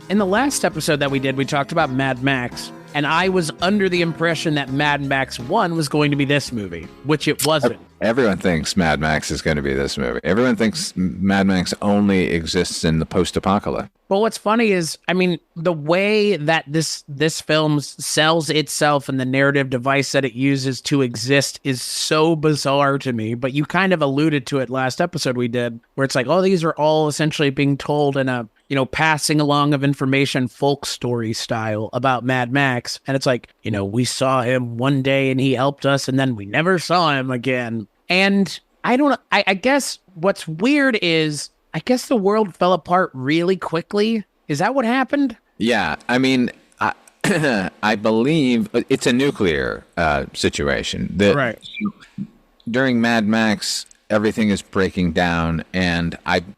In the last episode that we did, we talked about Mad Max, and I was under the impression that Mad Max 1 was going to be this movie, which it wasn't. Everyone thinks Mad Max is going to be this movie. Everyone thinks Mad Max only exists in the post-apocalypse. Well, what's funny is, I mean, the way that this film sells itself and the narrative device that it uses to exist is so bizarre to me. But you kind of alluded to it last episode we did, where it's like, oh, these are all essentially being told in a, passing along of information folk story style about Mad Max. And it's like, we saw him one day and he helped us, and then we never saw him again. And I guess what's weird is, I guess the world fell apart really quickly. Is that what happened? Yeah, I mean, I believe it's a nuclear situation. Right. During Mad Max, everything is breaking down, and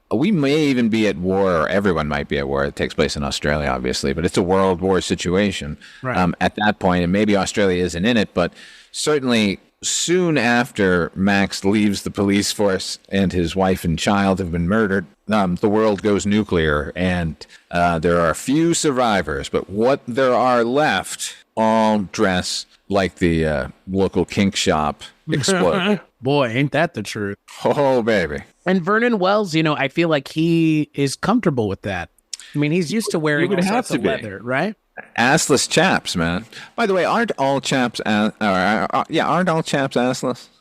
we may even be at war, or everyone might be at war. It takes place in Australia, obviously, but it's a world war situation at that point, and maybe Australia isn't in it, but certainly soon after Max leaves the police force and his wife and child have been murdered, the world goes nuclear, and there are a few survivors, but what there are left all dress like the local kink shop explode. Boy, ain't that the truth. Oh, baby. And Vernon Wells, I feel like he is comfortable with that. I mean, he's used to wearing all sorts of leather, right? Assless chaps, man. By the way, aren't all chaps assless?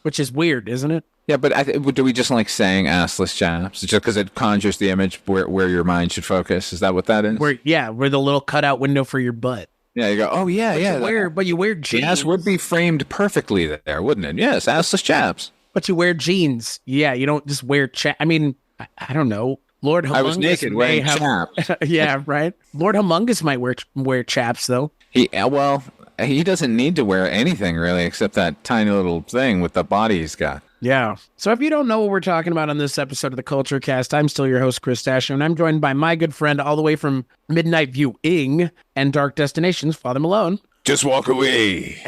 Which is weird, isn't it? Yeah, but do we just like saying assless chaps? Just because it conjures the image where your mind should focus? Is that what that is? Where the little cutout window for your butt. Yeah, you go, oh, yeah, But you wear jeans. The ass would be framed perfectly there, wouldn't it? Yes, assless chaps. But you wear jeans. Yeah, you don't just wear I mean, I don't know. Lord Humungus. I was naked wearing chaps. Yeah, right. Lord Humungus might wear chaps, though. He doesn't need to wear anything, really, except that tiny little thing with the body he's got. Yeah. So if you don't know what we're talking about on this episode of the Kulturecast, I'm still your host, Chris Stachiw, and I'm joined by my good friend all the way from Midnight Viewing and Dark Destinations, Father Malone. Just walk away.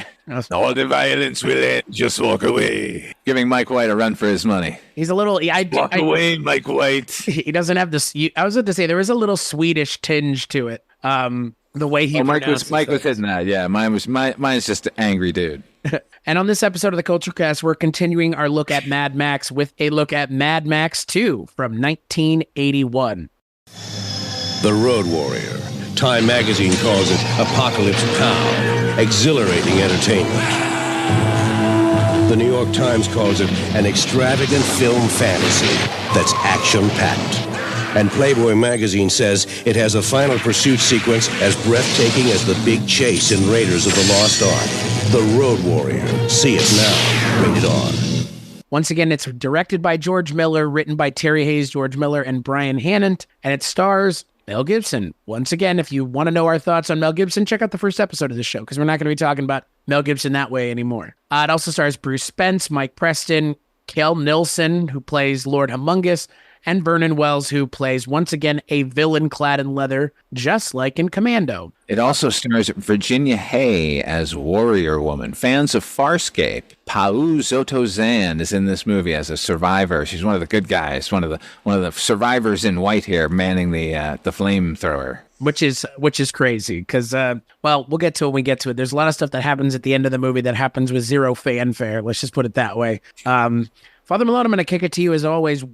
All the violence will end. Just walk away. Giving Mike White a run for his money. He's a little... Walk away, Mike White. He doesn't have this... I was going to say, there is a little Swedish tinge to it. The way he Mike was hitting that. Yeah, mine's just an angry dude. And on this episode of the Kulturecast, we're continuing our look at Mad Max with a look at Mad Max 2 from 1981. The Road Warrior. Time magazine calls it Apocalypse Pow, exhilarating entertainment. The New York Times calls it an extravagant film fantasy that's action-packed. And Playboy magazine says it has a final pursuit sequence as breathtaking as the big chase in Raiders of the Lost Ark. The Road Warrior. See it now. Rated R. Once again, it's directed by George Miller, written by Terry Hayes, George Miller, and Brian Hannant, and it stars Mel Gibson. Once again, if you want to know our thoughts on Mel Gibson, check out the first episode of the show, because we're not going to be talking about Mel Gibson that way anymore. It also stars Bruce Spence, Mike Preston, Kel Nilsson, who plays Lord Humungus, and Vernon Wells, who plays, once again, a villain clad in leather, just like in Commando. It also stars Virginia Hay as Warrior Woman. Fans of Farscape, Pau Zotozan is in this movie as a survivor. She's one of the good guys, one of the survivors in white hair manning the flamethrower. Which is crazy, because, we'll get to it when we get to it. There's a lot of stuff that happens at the end of the movie that happens with zero fanfare. Let's just put it that way. Father Malone, I'm going to kick it to you as always.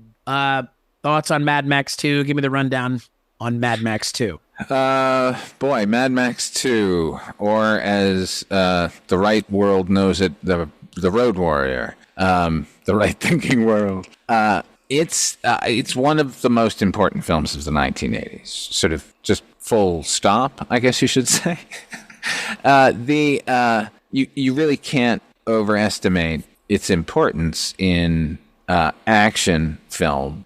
Thoughts on Mad Max 2? Give me the rundown on Mad Max 2. Mad Max 2, or as the right world knows it, the Road Warrior, the right thinking world. It's one of the most important films of the 1980s. Sort of just full stop, I guess you should say. You really can't overestimate its importance in action film.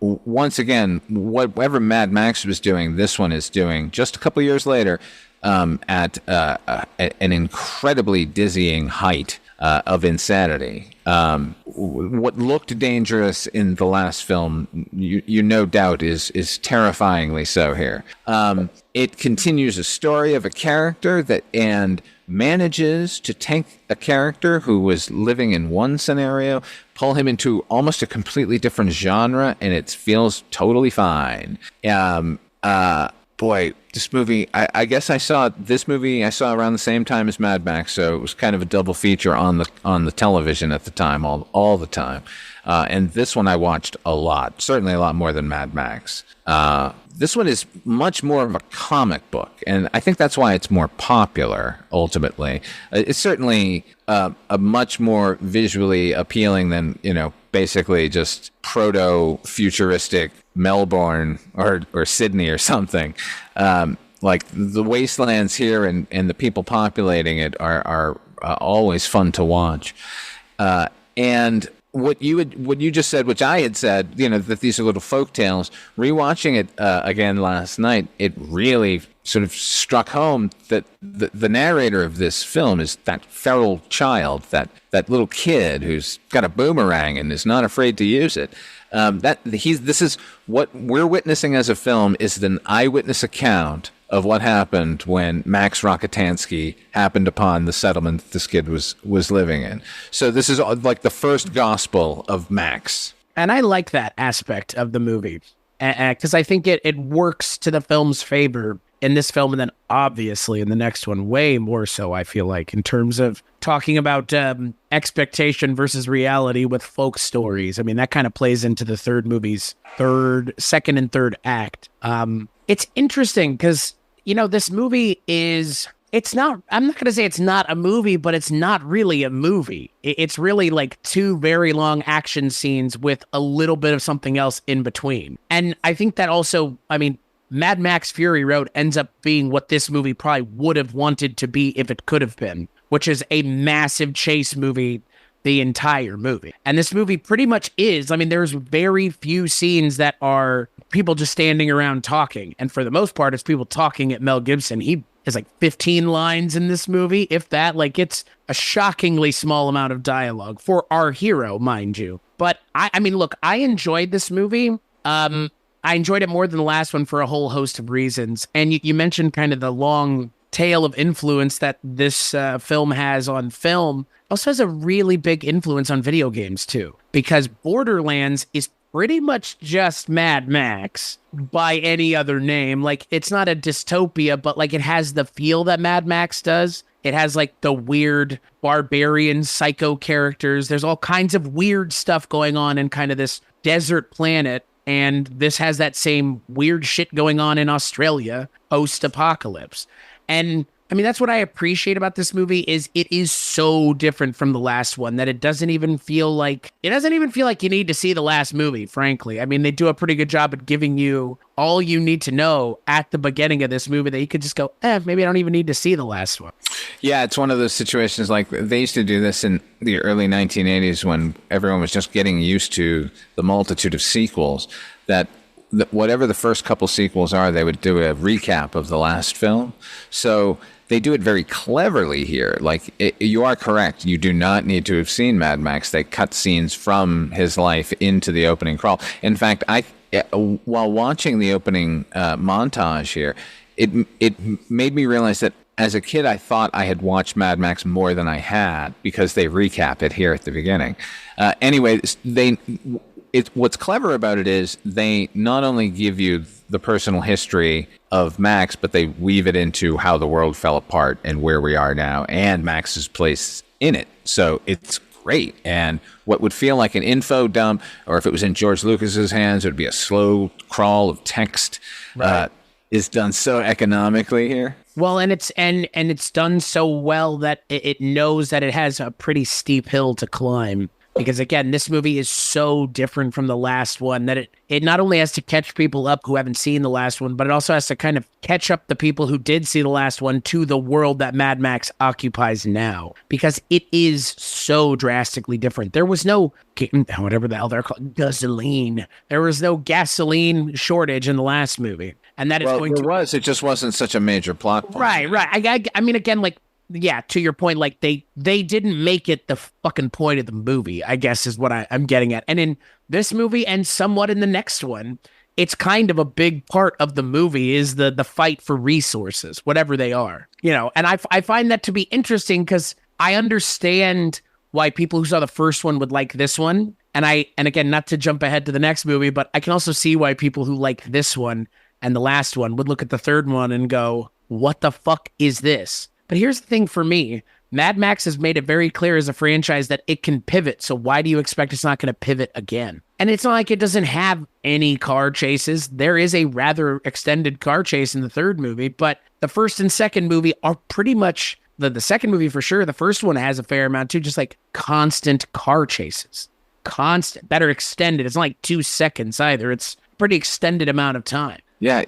Once again, whatever Mad Max was doing, this one is doing just a couple years later at an incredibly dizzying height of insanity. What looked dangerous in the last film, you no doubt is terrifyingly so here. It continues a story of a character and manages to take a character who was living in one scenario, pull him into almost a completely different genre, and it feels totally fine. boy, this movie, I guess I saw around the same time as Mad Max, so it was kind of a double feature on the television at the time, all the time. And this one I watched a lot, certainly a lot more than Mad Max. This one is much more of a comic book, and I think that's why it's more popular, ultimately. It's certainly a much more visually appealing than, basically just proto-futuristic Melbourne or Sydney or something. Like the wastelands here and the people populating it are always fun to watch. And what you just said, which I had said, that these are little folk tales, rewatching it again last night, it really sort of struck home that the narrator of this film is that feral child, that little kid who's got a boomerang and is not afraid to use it. This is what we're witnessing as a film, is an eyewitness account of what happened when Max Rockatansky happened upon the settlement that this kid was living in. So this is like the first gospel of Max. And I like that aspect of the movie because I think it works to the film's favor in this film, and then obviously in the next one, way more so, I feel like, in terms of talking about expectation versus reality with folk stories. I mean, that kind of plays into the third movie's second and third act. It's interesting because, this movie I'm not going to say it's not a movie, but it's not really a movie. It's really like two very long action scenes with a little bit of something else in between. And I think that also, Mad Max Fury Road ends up being what this movie probably would have wanted to be if it could have been, which is a massive chase movie the entire movie. And this movie pretty much is, there's very few scenes that are people just standing around talking. And for the most part, it's people talking at Mel Gibson. He has like 15 lines in this movie, if that. Like, it's a shockingly small amount of dialogue for our hero, mind you. But look, I enjoyed this movie. I enjoyed it more than the last one for a whole host of reasons. And you mentioned kind of the long tail of influence that this film has on film. Also has a really big influence on video games too, because Borderlands is pretty much just Mad Max by any other name. Like, it's not a dystopia, but like it has the feel that Mad Max does. It has like the weird barbarian psycho characters. There's all kinds of weird stuff going on in kind of this desert planet. And this has that same weird shit going on in Australia post-apocalypse. And that's what I appreciate about this movie, is it is so different from the last one that it doesn't even feel like you need to see the last movie, frankly. They do a pretty good job at giving you all you need to know at the beginning of this movie that you could just go, maybe I don't even need to see the last one. Yeah, it's one of those situations like they used to do this in the early 1980s when everyone was just getting used to the multitude of sequels, that whatever the first couple sequels are, they would do a recap of the last film. So they do it very cleverly here. Like, you are correct. You do not need to have seen Mad Max. They cut scenes from his life into the opening crawl. In fact, while watching the opening montage here, it made me realize that as a kid, I thought I had watched Mad Max more than I had because they recap it here at the beginning. Anyway, what's clever about it is they not only give you the personal history of Max, but they weave it into how the world fell apart and where we are now and Max's place in it. So it's great. And what would feel like an info dump, or if it was in George Lucas's hands, it would be a slow crawl of text, right, is done so economically here. Well, and it's done so well that it knows that it has a pretty steep hill to climb. Because again, this movie is so different from the last one that it not only has to catch people up who haven't seen the last one, but it also has to kind of catch up the people who did see the last one to the world that Mad Max occupies now. Because it is so drastically different. There was no, whatever the hell they're called, gasoline. There was no gasoline shortage in the last movie. And that is going to... Well, it just wasn't such a major plot point. Right. Again, like, yeah, to your point, like they didn't make it the fucking point of the movie, I guess is what I'm getting at. And in this movie and somewhat in the next one, it's kind of a big part of the movie is the fight for resources, whatever they are, and I find that to be interesting because I understand why people who saw the first one would like this one. And again, not to jump ahead to the next movie, but I can also see why people who like this one and the last one would look at the third one and go, what the fuck is this? But here's the thing for me. Mad Max has made it very clear as a franchise that it can pivot. So why do you expect it's not going to pivot again? And it's not like it doesn't have any car chases. There is a rather extended car chase in the third movie, but the first and second movie are pretty much the second movie for sure. The first one has a fair amount too, just like constant car chases, constant that are extended. It's not like 2 seconds either. It's a pretty extended amount of time. Yeah,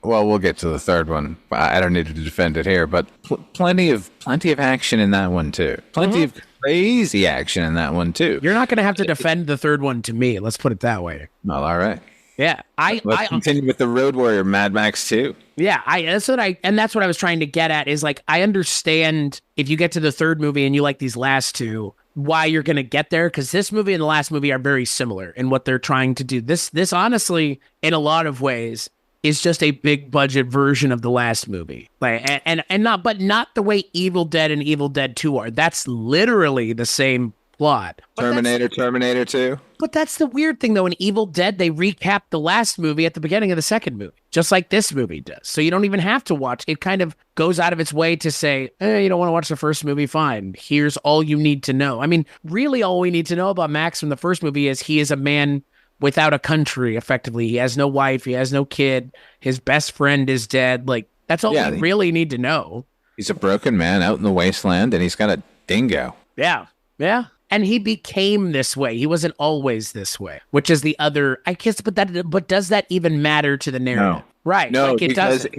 well, we'll get to the third one. I don't need to defend it here, but plenty of action in that one too. Plenty of crazy action in that one too. You're not going to have to defend the third one to me. Let's put it that way. Well, all right. Yeah, Let's continue with the Road Warrior, Mad Max 2. Yeah, that's what I was trying to get at is like I understand if you get to the third movie and you like these last two, why you're going to get there, because this movie and the last movie are very similar in what they're trying to do. This honestly, in a lot of ways, is just a big budget version of the last movie. Like and not the way Evil Dead and Evil Dead 2 are. That's literally the same plot. Terminator 2. But that's the weird thing though. In Evil Dead, they recap the last movie at the beginning of the second movie, just like this movie does. So you don't even have to watch. It kind of goes out of its way to say, you don't want to watch the first movie? Fine. Here's all you need to know. I mean, really all we need to know about Max from the first movie is he is a man without a country, effectively. He has no wife. He has no kid. His best friend is dead. Like, that's all we really need to know. He's a broken man out in the wasteland, and he's got a dingo. Yeah. Yeah. And he became this way. He wasn't always this way, which is the other, I guess, but does that even matter to the narrative? No. Right. No, like it doesn't.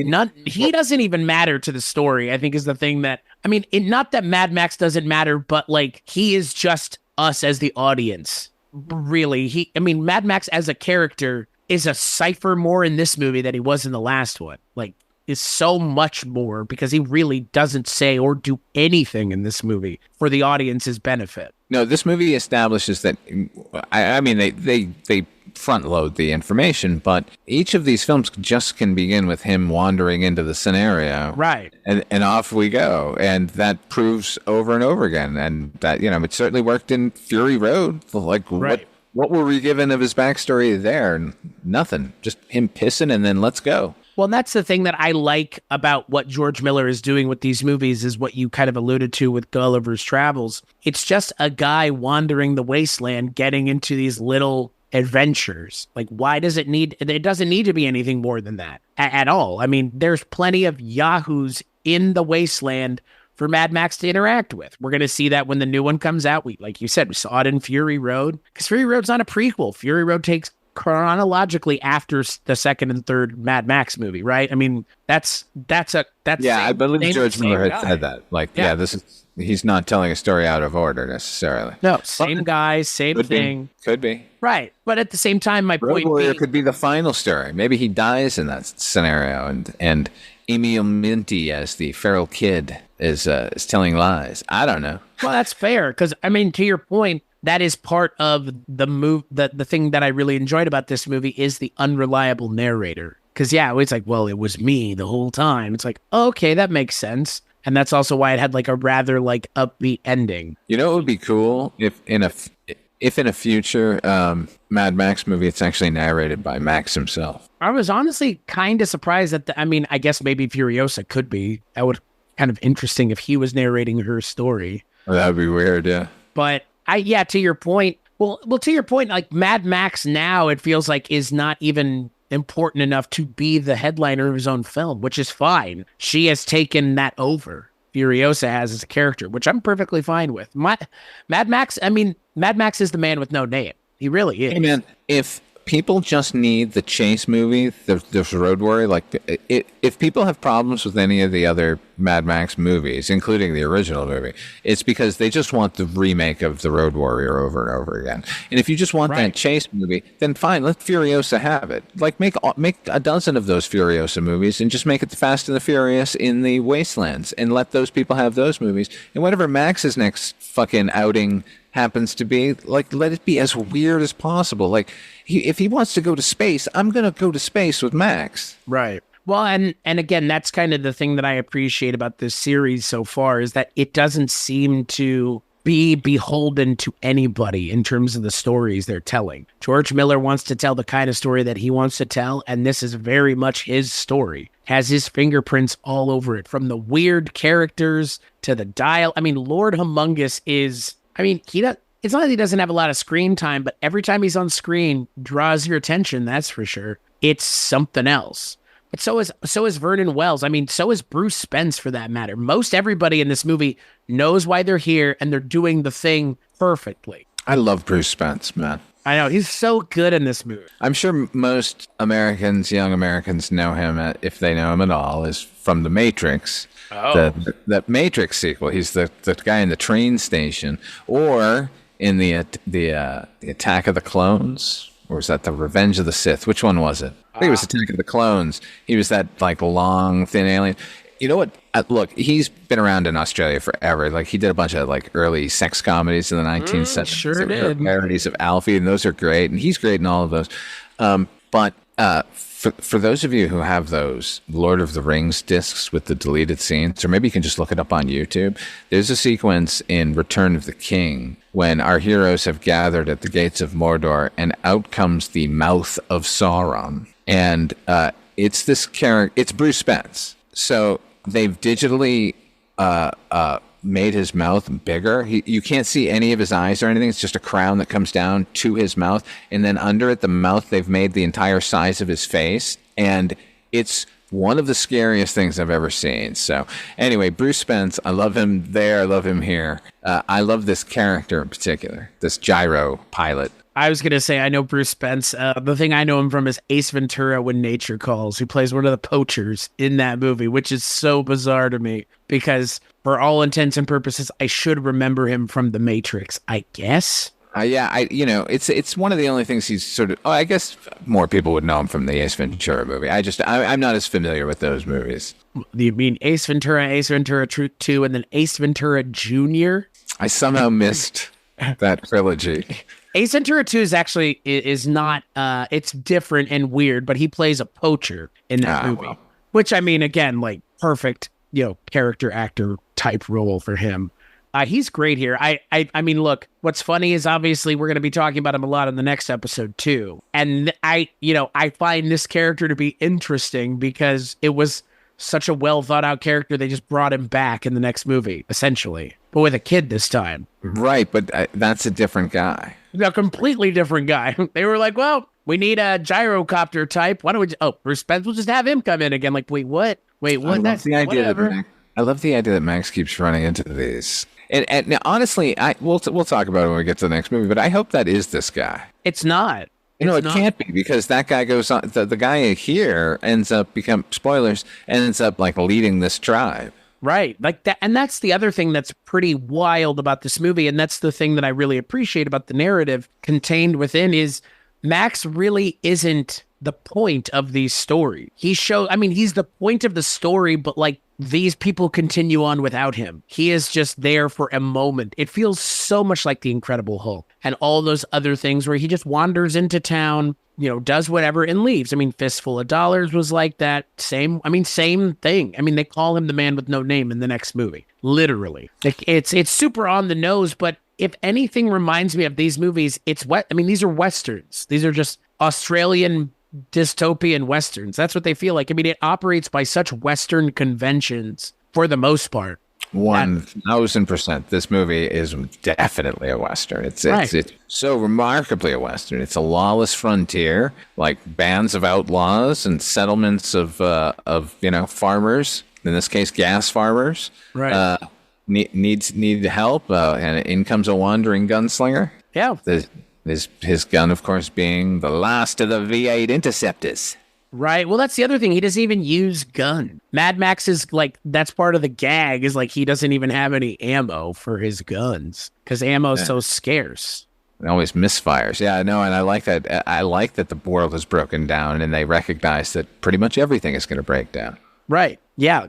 He doesn't even matter to the story, I think is the thing that, I mean, not that Mad Max doesn't matter, but like he is just us as the audience. Really, Mad Max as a character is a cipher more in this movie than he was in the last one. Like, is so much more because he really doesn't say or do anything in this movie for the audience's benefit. No, this movie establishes that. They front load the information, but each of these films just can begin with him wandering into the scenario, right? And off we go, and that proves over and over again. And that it certainly worked in Fury Road. Like what were we given of his backstory there? Nothing. Just him pissing, and then let's go. Well, that's the thing that I like about what George Miller is doing with these movies is what you kind of alluded to with Gulliver's Travels. It's just a guy wandering the wasteland, getting into these little adventures. Like, why does it doesn't need to be anything more than that at all. I mean, there's plenty of yahoos in the wasteland for Mad Max to interact with. We're going to see that when the new one comes out. Like you said, we saw it in Fury Road, because Fury Road's not a prequel. Fury Road takes chronologically after the second and third Mad Max movie, right? I mean, that's I believe George Miller had said that. Like, he's not telling a story out of order necessarily. No, same guy, same thing. Could be. Right. But at the same time, my Road point Warrior could be the final story. Maybe he dies in that scenario, and Emil Minty as the feral kid is telling lies. I don't know. Well, that's fair, because I mean, to your point, that is part of the thing that I really enjoyed about this movie is the unreliable narrator. Because it's like, well, it was me the whole time. It's like, okay, that makes sense. And that's also why it had like a rather like upbeat ending. You know, it would be cool if in a future Mad Max movie, it's actually narrated by Max himself. I was honestly kind of surprised that I guess maybe Furiosa could be. That would kind of interesting if he was narrating her story. Oh, that would be weird, yeah. But to your point, to your point, like Mad Max now, it feels like is not even important enough to be the headliner of his own film, which is fine. She has taken that over. Furiosa has as a character, which I'm perfectly fine with. Mad Max is the man with no name. He really is. Hey man, if people just need the chase movie, the Road Warrior, like if people have problems with any of the other Mad Max movies, including the original movie, it's because they just want the remake of the Road Warrior over and over again. And if you just want that chase movie, then fine, let Furiosa have it. Like make a dozen of those Furiosa movies and just make it the Fast and the Furious in the Wastelands and let those people have those movies. And whatever Max's next fucking outing happens to be, like, let it be as weird as possible. Like, if he wants to go to space, I'm going to go to space with Max. Right. Well, and again, that's kind of the thing that I appreciate about this series so far is that it doesn't seem to be beholden to anybody in terms of the stories they're telling. George Miller wants to tell the kind of story that he wants to tell, and this is very much his story. Has his fingerprints all over it, from the weird characters to the dial. I mean, Lord Humungus is, I mean, it's not that he doesn't have a lot of screen time, but every time he's on screen, draws your attention, that's for sure. It's something else. But so is Vernon Wells. I mean, so is Bruce Spence, for that matter. Most everybody in this movie knows why they're here, and they're doing the thing perfectly. I love Bruce Spence, man. I know, he's so good in this movie. I'm sure most Americans, young Americans, know him, if they know him at all, is from The Matrix. Oh. The Matrix sequel. He's the guy in the train station, or in the Attack of the Clones, or was that the Revenge of the Sith? Which one was it? I think it was Attack of the Clones. He was that like long, thin alien. You know what? Look, he's been around in Australia forever. Like, he did a bunch of like early sex comedies in the 1970s. Sure did. Parodies of Alfie, and those are great. And he's great in all of those. But for those of you who have those Lord of the Rings discs with the deleted scenes, or maybe you can just look it up on YouTube, there's a sequence in Return of the King when our heroes have gathered at the gates of Mordor, and out comes the mouth of Sauron. And it's this character, it's Bruce Spence. So they've digitally made his mouth bigger. You can't see any of his eyes or anything. It's just a crown that comes down to his mouth. And then under it, the mouth, they've made the entire size of his face. And it's one of the scariest things I've ever seen. So anyway, Bruce Spence, I love him there. I love him here. I love this character in particular, this gyro pilot. I was going to say, I know Bruce Spence. The thing I know him from is Ace Ventura: When Nature Calls, who plays one of the poachers in that movie, which is so bizarre to me because for all intents and purposes, I should remember him from The Matrix, I guess. It's one of the only things he's sort of, I guess more people would know him from the Ace Ventura movie. I'm not as familiar with those movies. You mean Ace Ventura 2, and then Ace Ventura Jr.? I somehow missed that trilogy. Ace Ventura 2 is not, it's different and weird, but he plays a poacher in that movie. Well. Which, I mean, again, like perfect, character actor type role for him. He's great here. I mean, look, what's funny is obviously we're going to be talking about him a lot in the next episode too. And I find this character to be interesting because it was such a well thought out character. They just brought him back in the next movie, essentially, but with a kid this time. Right. But that's a different guy. A completely different guy. They were like, well, we need a gyrocopter type. Why don't we? Bruce Spence, we'll just have him come in again. Like, wait, what? That's the idea. I love the idea that Max keeps running into these. And now, honestly, we'll talk about it when we get to the next movie. But I hope that is this guy. It's not. It can't be, because that guy goes on. The guy here ends up like leading this tribe. Right. Like that. And that's the other thing that's pretty wild about this movie. And that's the thing that I really appreciate about the narrative contained within is Max really isn't the point of these stories. He's the point of the story, but like these people continue on without him. He is just there for a moment. It feels so much like the Incredible Hulk and all those other things where he just wanders into town, does whatever and leaves. I mean, Fistful of Dollars was like that. Same thing. I mean, they call him the man with no name in the next movie. Literally. It's super on the nose, but if anything reminds me of these movies, these are Westerns. These are just Australian dystopian Westerns. That's what they feel like. I mean, it operates by such Western conventions for the most part. 1000%. This movie is definitely a Western. It's so remarkably a Western. It's a lawless frontier, like bands of outlaws and settlements of farmers. In this case, gas farmers. Right. Need help, and in comes a wandering gunslinger. Yeah. His gun, of course, being the last of the V8 Interceptors. Right. Well, that's the other thing. He doesn't even use gun. Mad Max is like, that's part of the gag, is like he doesn't even have any ammo for his guns because ammo is so scarce. It always misfires. Yeah, I know, and I like that. I like that the world is broken down and they recognize that pretty much everything is going to break down. Right. Yeah.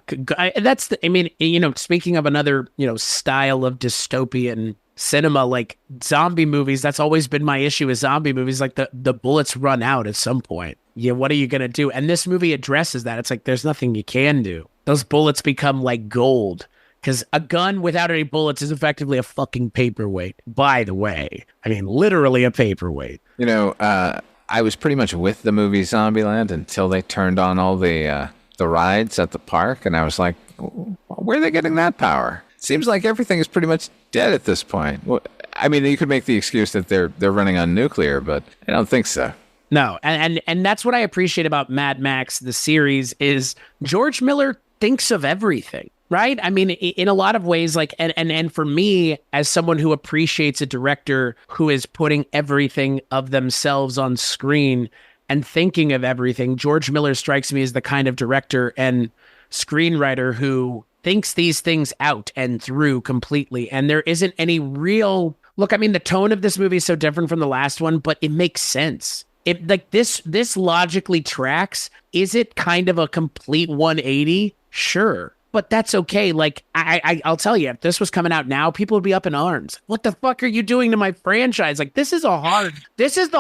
Speaking of another, style of dystopian cinema, like zombie movies, that's always been my issue with zombie movies. Like the bullets run out at some point. Yeah, what are you going to do? And this movie addresses that. It's like, there's nothing you can do. Those bullets become like gold. Because a gun without any bullets is effectively a fucking paperweight, by the way. I mean, literally a paperweight. You know, I was pretty much with the movie Zombieland until they turned on all the rides at the park, and I was like, where are they getting that power? Seems like everything is pretty much dead at this point. Well, I mean, you could make the excuse that they're running on nuclear, but I don't think so. No, and that's what I appreciate about Mad Max, the series, is George Miller thinks of everything, right? I mean, in a lot of ways, like, and for me, as someone who appreciates a director who is putting everything of themselves on screen and thinking of everything, George Miller strikes me as the kind of director and screenwriter who thinks these things out and through completely. And there isn't any real look. I mean, the tone of this movie is so different from the last one, but it makes sense. It like this logically tracks. Is it kind of a complete 180? Sure. But that's okay. Like, I'll tell you, if this was coming out now, people would be up in arms. What the fuck are you doing to my franchise? Like, this is the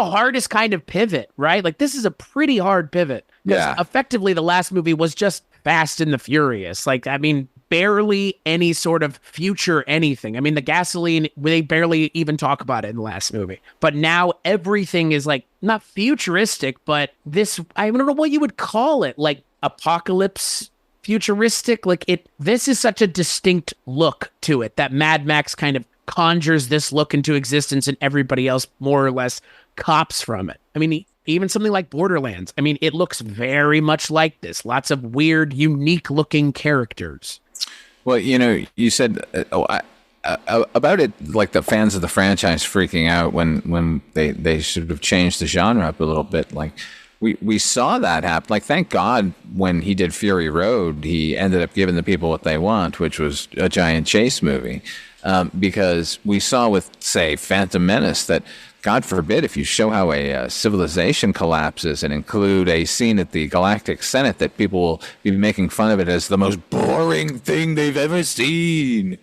hardest kind of pivot, right? Like, this is a pretty hard pivot. Yeah. Effectively, the last movie was just Fast and the Furious. Like, I mean, barely any sort of future anything. I mean, the gasoline, they barely even talk about it in the last movie. But now everything is like, not futuristic, but this, I don't know what you would call it, like apocalypse futuristic. Like this is such a distinct look to it that Mad Max kind of conjures this look into existence, and everybody else more or less cops from it. I mean, even something like Borderlands, I mean, it looks very much like this. Lots of weird, unique looking characters. Well, you know, you said about it, like the fans of the franchise freaking out when they sort of changed the genre up a little bit. Like we saw that happen. Like, thank God when he did Fury Road, he ended up giving the people what they want, which was a giant chase movie. Because we saw with, say, Phantom Menace that, God forbid, if you show how a civilization collapses and include a scene at the Galactic Senate, that people will be making fun of it as the most boring thing they've ever seen.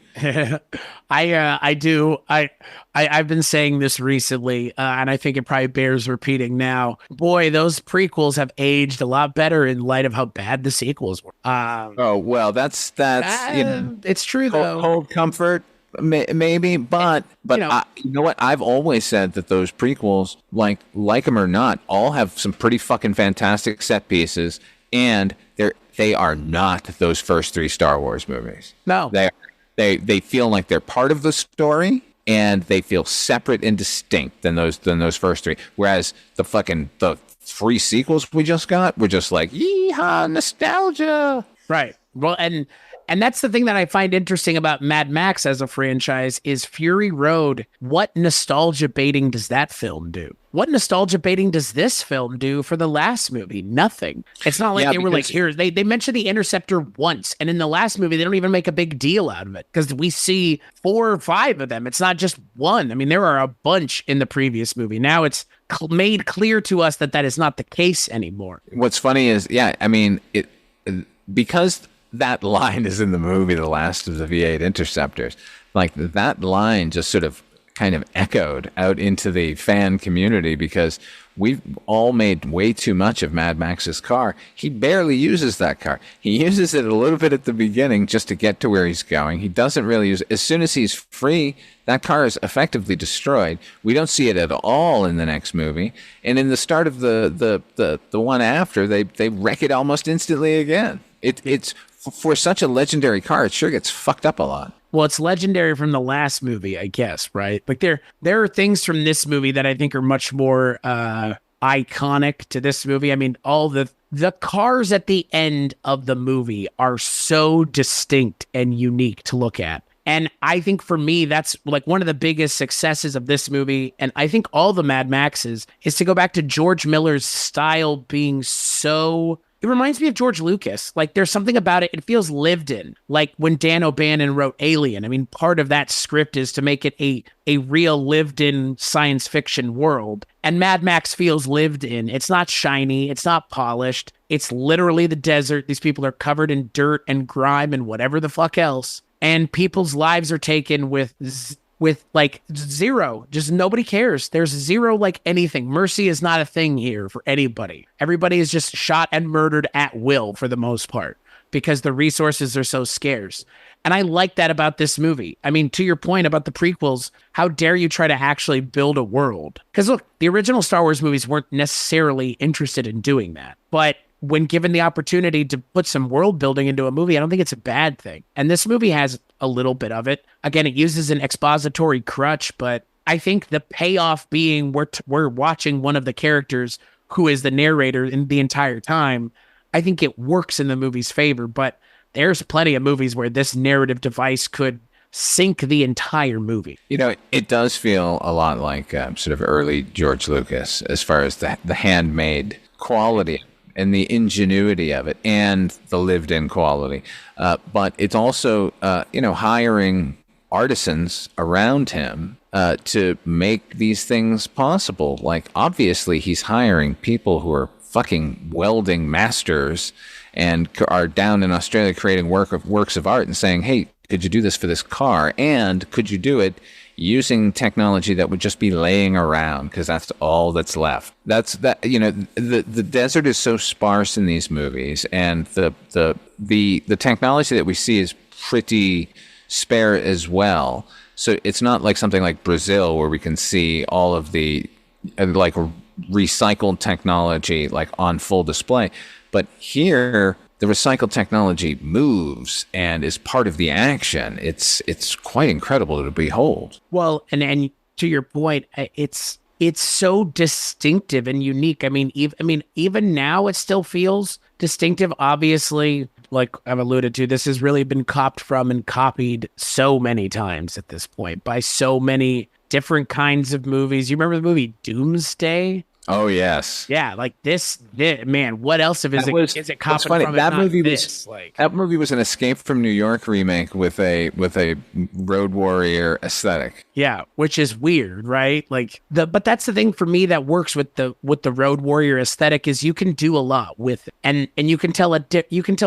I do. I've been saying this recently, and I think it probably bears repeating now. Boy, those prequels have aged a lot better in light of how bad the sequels were. Oh, well, that's you know, it's true though. Hold comfort. Maybe, but you know what? I've always said that those prequels, like them or not, all have some pretty fucking fantastic set pieces, and they are not those first three Star Wars movies. No, they feel like they're part of the story, and they feel separate and distinct than those first three. Whereas the three sequels we just got were just like, yeehaw, nostalgia. Right. Well, and that's the thing that I find interesting about Mad Max as a franchise is Fury Road. What nostalgia baiting does that film do? What nostalgia baiting does this film do for the last movie? Nothing. It's not like they were like, here, they mentioned the Interceptor once, and in the last movie, they don't even make a big deal out of it because we see 4 or 5 of them. It's not just one. I mean, there are a bunch in the previous movie. Now it's made clear to us that is not the case anymore. What's funny is, I mean, because that line is in the movie, The Last of the V8 Interceptors. Like, that line just sort of kind of echoed out into the fan community because we've all made way too much of Mad Max's car. He barely uses that car. He uses it a little bit at the beginning just to get to where he's going. He doesn't really use it. As soon as he's free, that car is effectively destroyed. We don't see it at all in the next movie. And in the start of the one after, they wreck it almost instantly again. It's for such a legendary car, it sure gets fucked up a lot. Well, it's legendary from the last movie, I guess, right? Like there are things from this movie that I think are much more iconic to this movie. I mean, all the cars at the end of the movie are so distinct and unique to look at. And I think for me, that's like one of the biggest successes of this movie. And I think all the Mad Maxes is to go back to George Miller's style being so... It reminds me of George Lucas. Like, there's something about it. It feels lived in. Like when Dan O'Bannon wrote Alien. I mean, part of that script is to make it a real lived in science fiction world. And Mad Max feels lived in. It's not shiny. It's not polished. It's literally the desert. These people are covered in dirt and grime and whatever the fuck else. And people's lives are taken with like zero, just nobody cares. There's zero, like anything. Mercy is not a thing here for anybody. Everybody is just shot and murdered at will for the most part. because the resources are so scarce. And I like that about this movie. I mean, to your point about the prequels, how dare you try to actually build a world? Because look, the original Star Wars movies weren't necessarily interested in doing that. But when given the opportunity to put some world building into a movie, I don't think it's a bad thing. And this movie has a little bit of it. Again, it uses an expository crutch, but I think the payoff being we're watching one of the characters who is the narrator in the entire time. I think it works in the movie's favor, but there's plenty of movies where this narrative device could sink the entire movie. You know, it does feel a lot like sort of early George Lucas as far as the handmade quality and the ingenuity of it and the lived-in quality. But it's also, hiring artisans around him to make these things possible. Like, obviously, he's hiring people who are fucking welding masters and are down in Australia creating works of art and saying, hey, could you do this for this car? And could you do it using technology that would just be laying around? Because that's all that's left. The desert is so sparse in these movies, and the technology that we see is pretty spare as well. So it's not like something like Brazil where we can see all of the like recycled technology like on full display. But here, the recycled technology moves and is part of the action. It's quite incredible to behold. Well, and to your point, it's so distinctive and unique. I mean, even now it still feels distinctive. Obviously, like I've alluded to, this has really been copped from and copied so many times at this point by so many different kinds of movies. You remember the movie Doomsday? Oh, yes. Yeah, like this man, what else is it copied from? That movie was an Escape from New York remake with a Road Warrior aesthetic. Yeah, which is weird, right? But that's the thing for me that works with the Road Warrior aesthetic is you can do a lot with it, and you can tell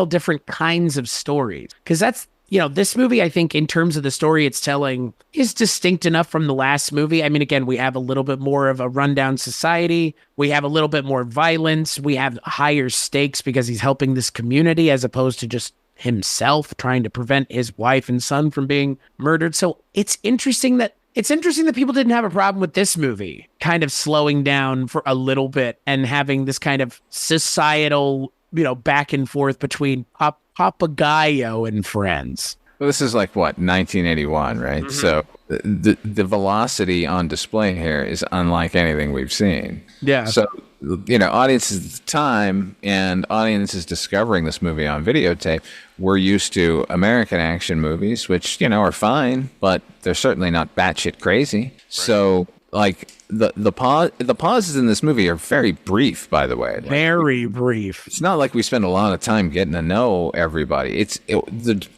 different kinds of stories, because that's, this movie, I think, in terms of the story it's telling, is distinct enough from the last movie. I mean, again, we have a little bit more of a rundown society. We have a little bit more violence. We have higher stakes because he's helping this community as opposed to just himself trying to prevent his wife and son from being murdered. So it's interesting that people didn't have a problem with this movie kind of slowing down for a little bit and having this kind of societal, back and forth between Papagayo and friends. Well, this is like, what, 1981, right? Mm-hmm. So the velocity on display here is unlike anything we've seen. Yeah. So, audiences at the time and audiences discovering this movie on videotape were used to American action movies, which, are fine, but they're certainly not batshit crazy. Right. So, like, the pauses in this movie are very brief, by the way. Very brief. It's not like we spend a lot of time getting to know everybody.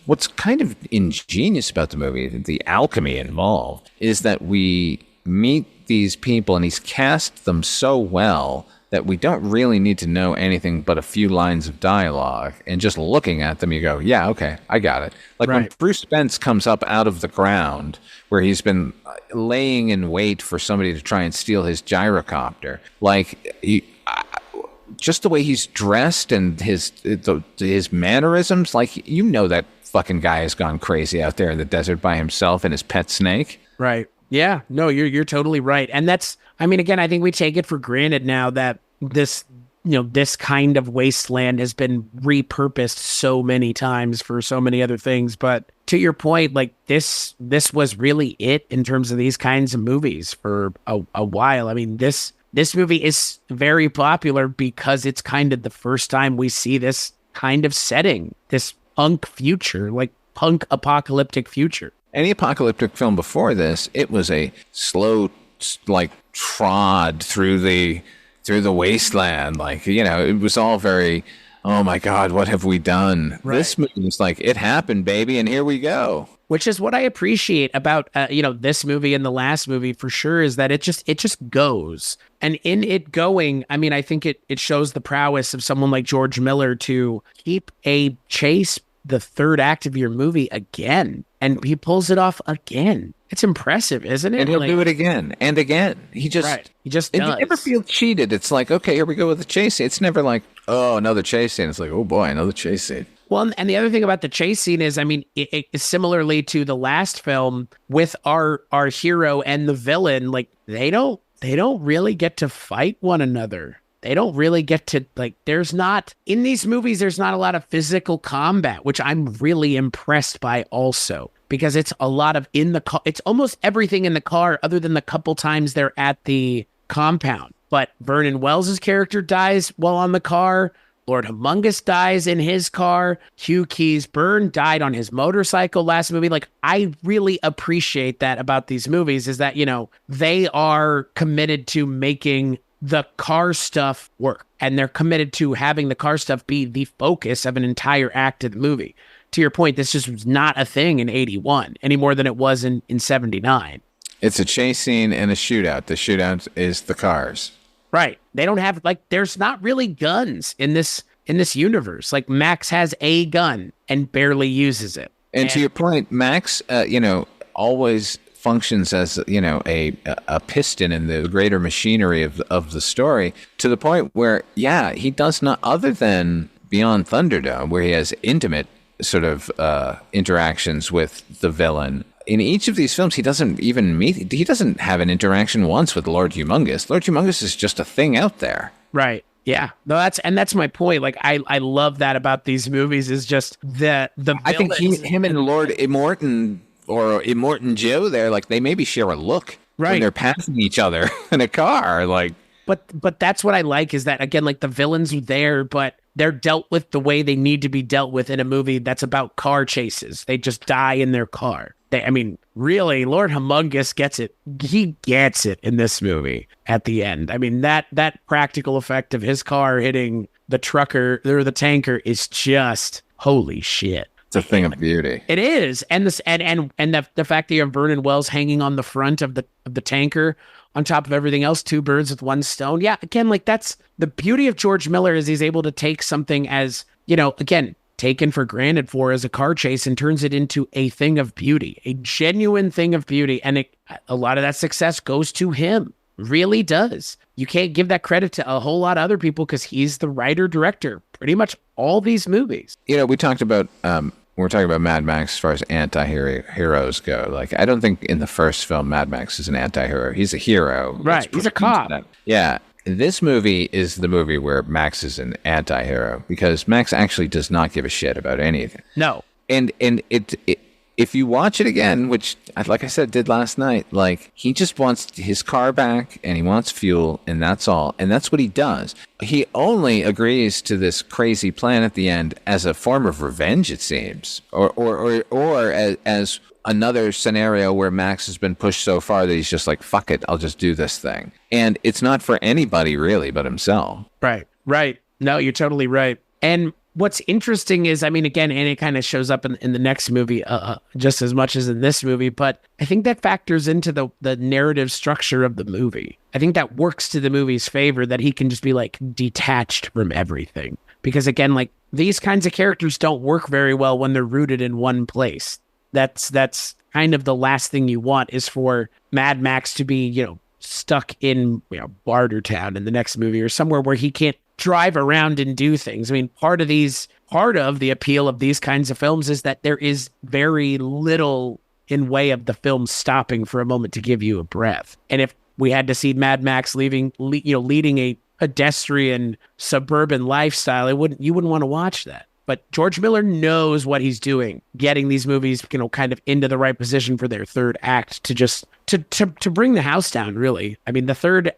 What's kind of ingenious about the movie, the alchemy involved, is that we meet these people and he's cast them so well that we don't really need to know anything but a few lines of dialogue. And just looking at them, you go, yeah, okay, I got it. Like right. When Bruce Spence comes up out of the ground where he's been laying in wait for somebody to try and steal his gyrocopter, just the way he's dressed and his mannerisms, like, that fucking guy has gone crazy out there in the desert by himself and his pet snake. Right. Yeah, no, you're totally right. And that's, I mean, again, I think we take it for granted now that this kind of wasteland has been repurposed so many times for so many other things. But to your point, like this was really it in terms of these kinds of movies for a while. I mean, this movie is very popular because it's kind of the first time we see this kind of setting, this punk future, like punk apocalyptic future. Any apocalyptic film before this, it was a slow, like, trod through the wasteland. Like, it was all very, oh my God, what have we done? Right. This movie is like, it happened, baby, and here we go. Which is what I appreciate about, this movie and the last movie for sure, is that it just goes. And in it going, I mean, I think it shows the prowess of someone like George Miller to keep a chase the third act of your movie again. And he pulls it off again. It's impressive, isn't it? And he'll do it again and again. He just does. You never feel cheated. It's like, okay, here we go with the chase scene. It's never like, oh, another chase scene. It's like, oh boy, another chase scene. Well, and the other thing about the chase scene is, I mean, similarly to the last film with our hero and the villain, like they don't really get to fight one another. They don't really get to, like, there's not in these movies, there's not a lot of physical combat, which I'm really impressed by also, because it's a lot of in the car. It's almost everything in the car other than the couple times they're at the compound. But Vernon Wells' character dies while on the car. Lord Humungus dies in his car. Hugh Keys-Byrne died on his motorcycle last movie. Like, I really appreciate that about these movies, is that, you know, they are committed to making the car stuff work. And they're committed to having the car stuff be the focus of an entire act of the movie. To your point, this just was not a thing in 81 any more than it was in 79. It's a chase scene and a shootout. The shootout is the cars. Right. They don't have, like, there's not really guns in this universe. Like, Max has a gun and barely uses it. And to your point, Max, always functions as, a piston in the greater machinery of the story, to the point where, he does not, other than Beyond Thunderdome, where he has intimate sort of interactions with the villain. In each of these films, he doesn't have an interaction once with Lord Humungus. Lord Humungus is just a thing out there. Right. Yeah. No, that's my point. Like, I love that about these movies, is just the I think him and Lord Immortan or Immortan Joe there, like, they maybe share a look when they're passing each other in a car. Like, but that's what I like, is that, again, like, the villains are there, but they're dealt with the way they need to be dealt with in a movie that's about car chases. They just die in their car. I mean, really, Lord Humungus gets it. He gets it in this movie at the end. I mean, that practical effect of his car hitting the trucker or the tanker is just holy shit. It's a thing of beauty. It is, and the fact that you have Vernon Wells hanging on the front of the tanker, on top of everything else, two birds with one stone. Yeah, again, like, that's the beauty of George Miller, is he's able to take something as, again, taken for granted for as a car chase, and turns it into a thing of beauty, a genuine thing of beauty. And a lot of that success goes to him, really does. You can't give that credit to a whole lot of other people, because he's the writer, director, pretty much all these movies. We talked about, we're talking about Mad Max as far as anti-heroes go. Like, I don't think in the first film Mad Max is an anti-hero. He's a hero. Right. He's a cop. Yeah. This movie is the movie where Max is an anti-hero, because Max actually does not give a shit about anything. No. And it if you watch it again, which, like I said, did last night, like, he just wants his car back and he wants fuel, and that's all. And that's what he does. He only agrees to this crazy plan at the end as a form of revenge, it seems, or as another scenario where Max has been pushed so far that he's just like, fuck it, I'll just do this thing. And it's not for anybody really but himself. Right. No, you're totally right. And what's interesting is, I mean, again, and it kind of shows up in the next movie just as much as in this movie, but I think that factors into the narrative structure of the movie. I think that works to the movie's favor, that he can just be, like, detached from everything. Because, again, like, these kinds of characters don't work very well when they're rooted in one place. That's kind of the last thing you want, is for Mad Max to be, stuck in, Bartertown in the next movie, or somewhere where he can't drive around and do things. I mean, part of the appeal of these kinds of films is that there is very little in way of the film stopping for a moment to give you a breath. And if we had to see Mad Max leading a pedestrian suburban lifestyle, you wouldn't want to watch that. But George Miller knows what he's doing, getting these movies, kind of into the right position for their third act to bring the house down, really. I mean, the third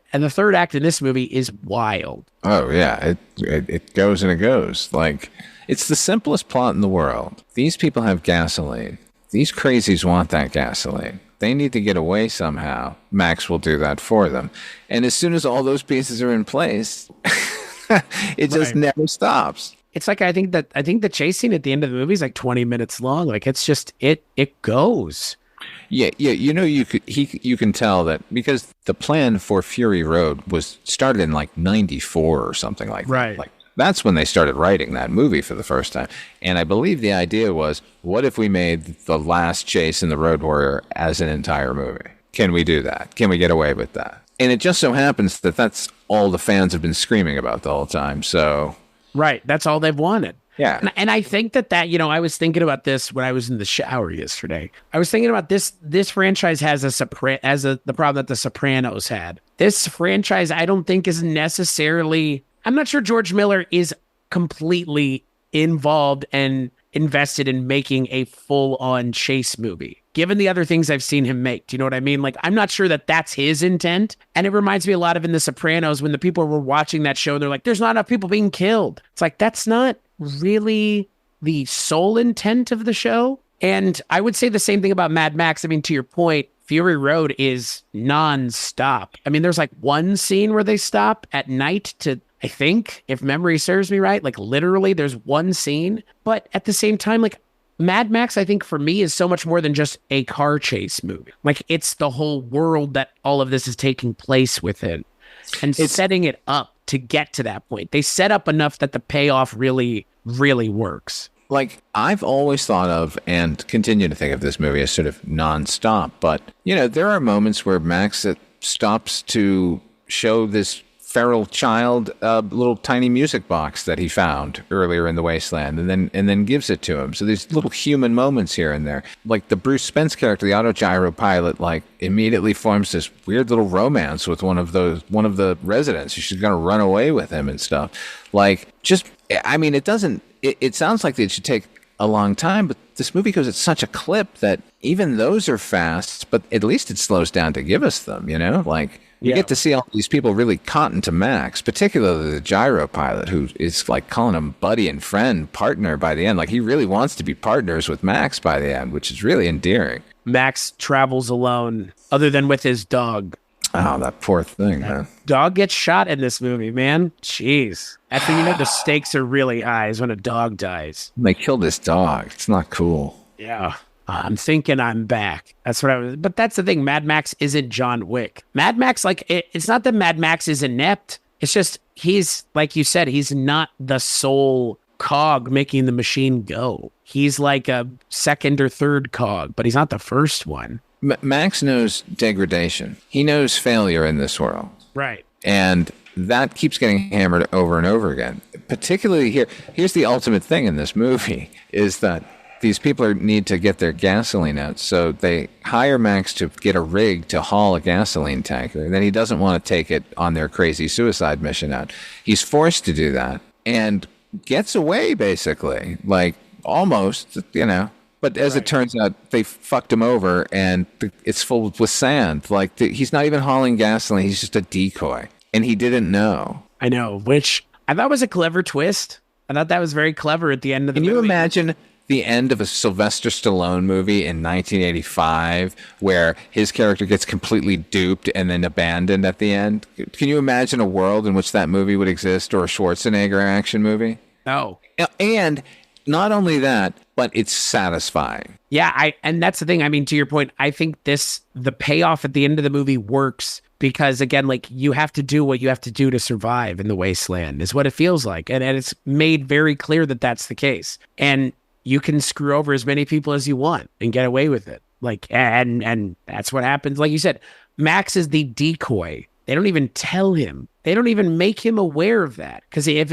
act in this movie is wild. Oh, yeah. It goes and it goes. Like, it's the simplest plot in the world. These people have gasoline. These crazies want that gasoline. They need to get away somehow. Max will do that for them. And as soon as all those pieces are in place, it just never stops. It's like, I think the chase scene at the end of the movie is like 20 minutes long. Like, it's just, it goes. Yeah. You can tell that, because the plan for Fury Road was started in like 94 or something like that. Right. Like, that's when they started writing that movie for the first time. And I believe the idea was, what if we made the last chase in the Road Warrior as an entire movie? Can we do that? Can we get away with that? And it just so happens that that's all the fans have been screaming about the whole time. So... Right. That's all they've wanted. Yeah. And I think that, I was thinking about this when I was in the shower yesterday. I was thinking about this franchise has the problem that The Sopranos had. This franchise, I don't think is necessarily, I'm not sure George Miller is completely involved and invested in making a full-on chase movie, given the other things I've seen him make. Do you know what I mean? Like, I'm not sure that that's his intent. And it reminds me a lot of in The Sopranos when the people were watching that show, they're like, there's not enough people being killed. It's like, that's not really the sole intent of the show. And I would say the same thing about Mad Max. I mean, to your point, Fury Road is non-stop. I mean, there's like one scene where they stop at night to, I think, if memory serves me right, like literally there's one scene. But at the same time, like Mad Max, I think for me is so much more than just a car chase movie. Like it's the whole world that all of this is taking place within and it's setting it up to get to that point. They set up enough that the payoff really, really works. Like, I've always thought of and continue to think of this movie as sort of nonstop. But, there are moments where Max stops to show this feral child a little tiny music box that he found earlier in the wasteland and then gives it to him. So there's little human moments here and there. Like the Bruce Spence character, the autogyro pilot, like immediately forms this weird little romance with one of the residents. She's going to run away with him and stuff. Like, just, I mean, it sounds like it should take a long time, but this movie goes at such a clip that even those are fast, but at least it slows down to give us them, Like, you get to see all these people really cotton to Max, particularly the gyro pilot, who is like calling him buddy and friend, partner by the end. Like, he really wants to be partners with Max by the end, which is really endearing. Max travels alone, other than with his dog. Oh, that poor thing, man. Dog gets shot in this movie, man. Jeez. After the stakes are really high is when a dog dies. They killed his dog. It's not cool. Yeah. I'm thinking I'm back. That's what I was. But that's the thing. Mad Max isn't John Wick. Mad Max, like, it's not that Mad Max is inept. It's just he's, like you said, he's not the sole cog making the machine go. He's like a second or third cog, but he's not the first one. Max knows degradation. He knows failure in this world. Right. And that keeps getting hammered over and over again. Particularly here. Here's the ultimate thing in this movie is that these people need to get their gasoline out. So they hire Max to get a rig to haul a gasoline tanker. And then he doesn't want to take it on their crazy suicide mission out. He's forced to do that and gets away, basically. Like, almost, But as it turns out, they fucked him over, and it's full with sand. Like, he's not even hauling gasoline. He's just a decoy. And he didn't know. I know, which I thought was a clever twist. I thought that was very clever at the end of the movie. Can you imagine the end of a Sylvester Stallone movie in 1985 where his character gets completely duped and then abandoned at the end? Can you imagine a world in which that movie would exist, or a Schwarzenegger action movie? No. And not only that, but it's satisfying. Yeah, and that's the thing. I mean, to your point, I think the payoff at the end of the movie works because, again, like, you have to do what you have to do to survive in the wasteland is what it feels like. And it's made very clear that that's the case. And you can screw over as many people as you want and get away with it. Like, and that's what happens. Like you said, Max is the decoy. They don't even tell him. They don't even make him aware of that. Because if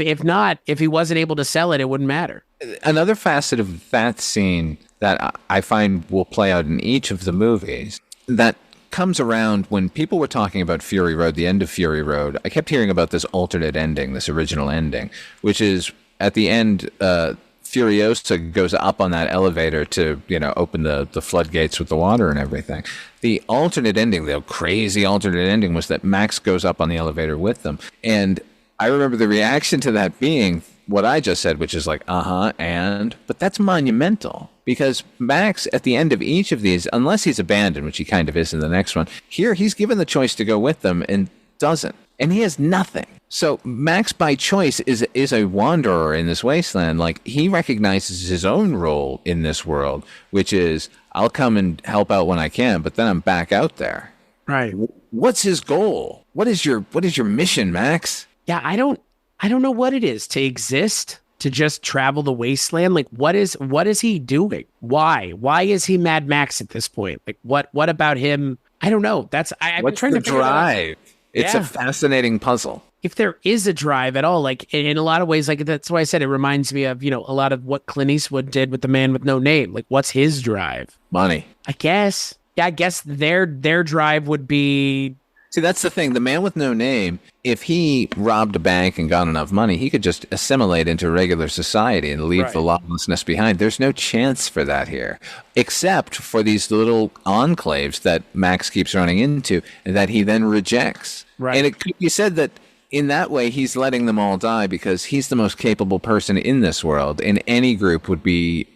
he wasn't able to sell it, it wouldn't matter. Another facet of that scene that I find will play out in each of the movies that comes around when people were talking about Fury Road, the end of Fury Road. I kept hearing about this alternate ending, this original ending, which is at the end, Furiosa goes up on that elevator to, open the floodgates with the water and everything. The alternate ending, the crazy alternate ending, was that Max goes up on the elevator with them. And I remember the reaction to that being what I just said, which is like, but that's monumental. Because Max, at the end of each of these, unless he's abandoned, which he kind of is in the next one, here he's given the choice to go with them and doesn't. And he has nothing. So Max, by choice, is a wanderer in this wasteland. Like, he recognizes his own role in this world, which is, I'll come and help out when I can, but then I'm back out there. Right. What's his goal? What is your mission, Max? Yeah, I don't know what it is to exist, to just travel the wasteland. Like, what is he doing? Why is he Mad Max at this point? Like, what about him? I don't know. I've been What's trying the to figure that out. drive? It's a fascinating puzzle. if there is a drive at all, like in a lot of ways, like that's why I said it reminds me of, a lot of what Clint Eastwood did with The Man with No Name. Like, what's his drive? Money. I guess. Yeah, I guess their drive would be. See, that's the thing. The Man with No Name, if he robbed a bank and got enough money, he could just assimilate into regular society and leave the lawlessness behind. There's no chance for that here, except for these little enclaves that Max keeps running into and that he then rejects. Right. And it could be said that in that way, he's letting them all die because he's the most capable person in this world, and any group would be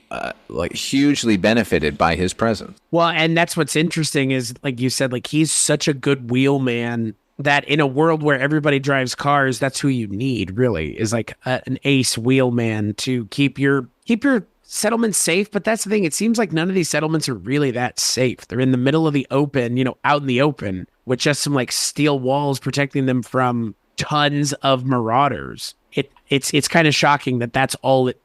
like hugely benefited by his presence. Well, and that's what's interesting is, like you said, like he's such a good wheelman that in a world where everybody drives cars, that's who you need, really, is like an ace wheelman to keep your settlement safe. But that's the thing. It seems like none of these settlements are really that safe. They're in the middle of the open, out in the open with just some like steel walls protecting them from tons of marauders. It's kind of shocking that that's all it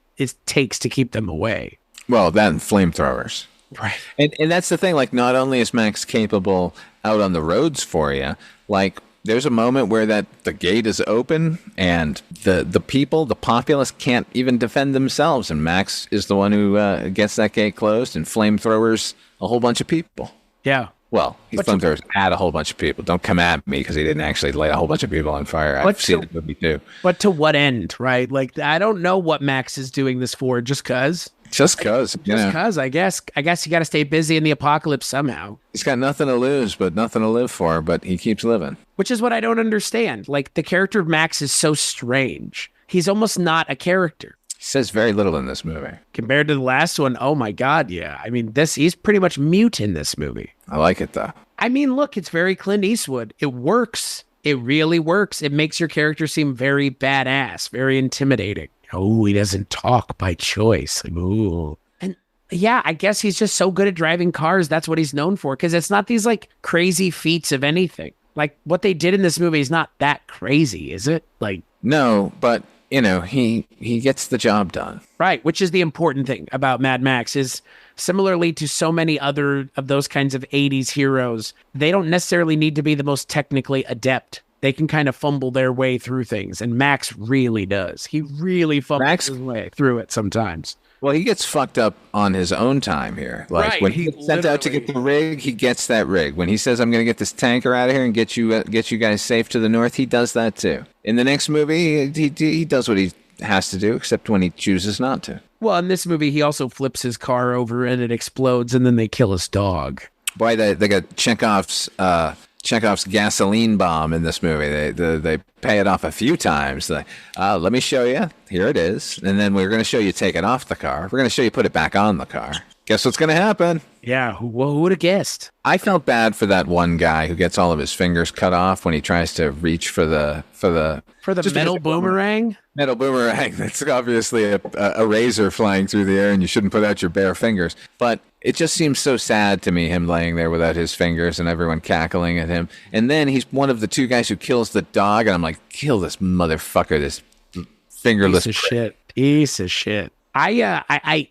takes to keep them away. Well, then flamethrowers. Right. And that's the thing, like not only is Max capable out on the roads for you, like there's a moment where the gate is open and the people, the populace can't even defend themselves, and Max is the one who gets that gate closed and flamethrowers a whole bunch of people. Yeah. Well, he flamethrowers at a whole bunch of people. Don't come at me because he didn't actually light a whole bunch of people on fire. I've seen the movie too. But to what end, right? Like, I don't know what Max is doing this for, just because. Just because. Just because, I guess you got to stay busy in the apocalypse somehow. He's got nothing to lose, but nothing to live for, but he keeps living. Which is what I don't understand. Like, the character of Max is so strange. He's almost not a character. He says very little in this movie. Compared to the last one, oh my God, yeah. I mean, he's pretty much mute in this movie. I like it, though. I mean, look, it's very Clint Eastwood. It works. It really works. It makes your character seem very badass, very intimidating. Oh, he doesn't talk by choice. Ooh. And yeah, I guess he's just so good at driving cars. That's what he's known for, because it's not these like crazy feats of anything. Like what they did in this movie is not that crazy, is it? Like, no, but he gets the job done. Right, which is the important thing about Mad Max is similarly to so many other of those kinds of 80s heroes, they don't necessarily need to be the most technically adept. They can kind of fumble their way through things, and Max really does. He really fumbles his way through it sometimes. Well, he gets fucked up on his own time here. Like right, when he gets sent out to get the rig, he gets that rig. When he says, "I'm going to get this tanker out of here and get you guys safe to the north," he does that too. In the next movie, he does what he has to do, except when he chooses not to. Well, in this movie, he also flips his car over and it explodes, and then they kill his dog. Boy, they got Chekhov's gasoline bomb in this movie. They pay it off a few times. Let me show you. Here it is. And then we're going to show you take it off the car. We're going to show you put it back on the car. Guess what's going to happen? Yeah, who would have guessed? I felt bad for that one guy who gets all of his fingers cut off when he tries to reach for the metal boomerang. Metal boomerang. That's obviously a razor flying through the air, and you shouldn't put out your bare fingers. But it just seems so sad to me, him laying there without his fingers and everyone cackling at him. And then he's one of the two guys who kills the dog, and I'm like, kill this motherfucker, this fingerless piece of shit. I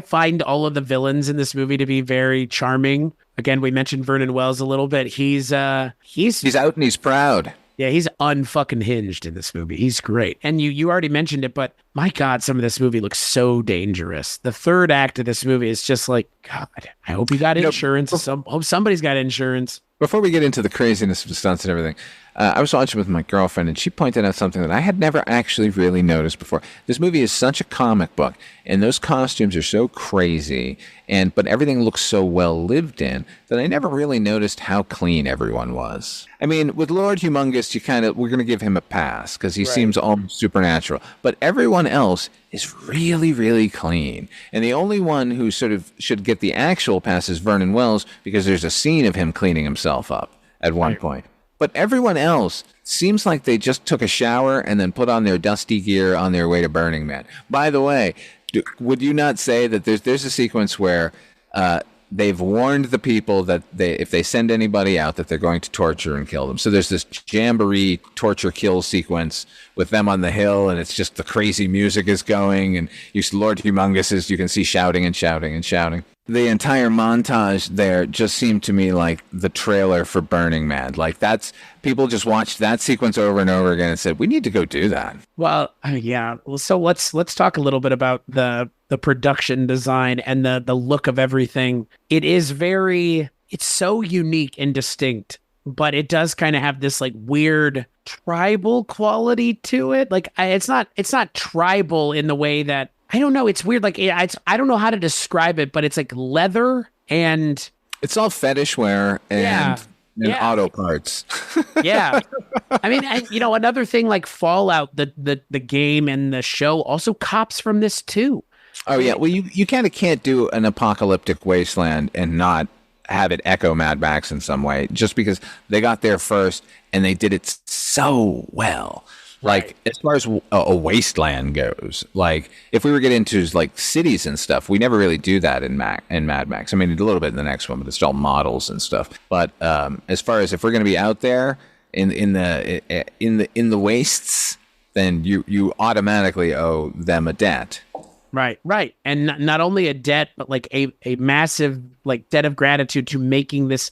find all of the villains in this movie to be very charming. Again, we mentioned Vernon Wells a little bit. He's out and he's proud. Yeah, he's unfucking hinged in this movie. He's great. And you already mentioned it, but my God, some of this movie looks so dangerous. The third act of this movie is just like, God, I hope you got insurance. Hope somebody's got insurance. Before we get into the craziness of the stunts and everything, I was watching with my girlfriend, and she pointed out something that I had never actually really noticed before. This movie is such a comic book, and those costumes are so crazy, but everything looks so well lived in that I never really noticed how clean everyone was. I mean, with Lord Humungus, we're going to give him a pass because he seems almost supernatural, but everyone else is really, really clean. And the only one who sort of should get the actual pass is Vernon Wells, because there's a scene of him cleaning himself up at one point. But everyone else seems like they just took a shower and then put on their dusty gear on their way to Burning Man. By the way, would you not say that there's a sequence where they've warned the people that if they send anybody out that they're going to torture and kill them? So there's this jamboree torture kill sequence with them on the hill, and it's just the crazy music is going, and Lord Humungus you can see shouting and shouting and shouting. the entire montage there just seemed to me like the trailer for Burning Man. Like that's people just watched that sequence over and over again and said, "We need to go do that." Well, yeah. Well, so let's talk a little bit about the production design and the look of everything. It's so unique and distinct, but it does kind of have this like weird tribal quality to it. Like it's not tribal in the way that, I don't know. It's weird. Like I don't know how to describe it, but it's like leather and it's all fetish wear and auto parts. Yeah. I mean, another thing like Fallout, the game and the show also cops from this too. Oh yeah. Well, you kind of can't do an apocalyptic wasteland and not have it echo Mad Max in some way, just because they got there first and they did it so well. Like, as far as a wasteland goes, like, if we were getting into, like, cities and stuff, we never really do that in Mad Max. I mean, a little bit in the next one, but it's all models and stuff. But as far as if we're going to be out there in the wastes, then you automatically owe them a debt. Right. And not only a debt, but like a massive like debt of gratitude to making this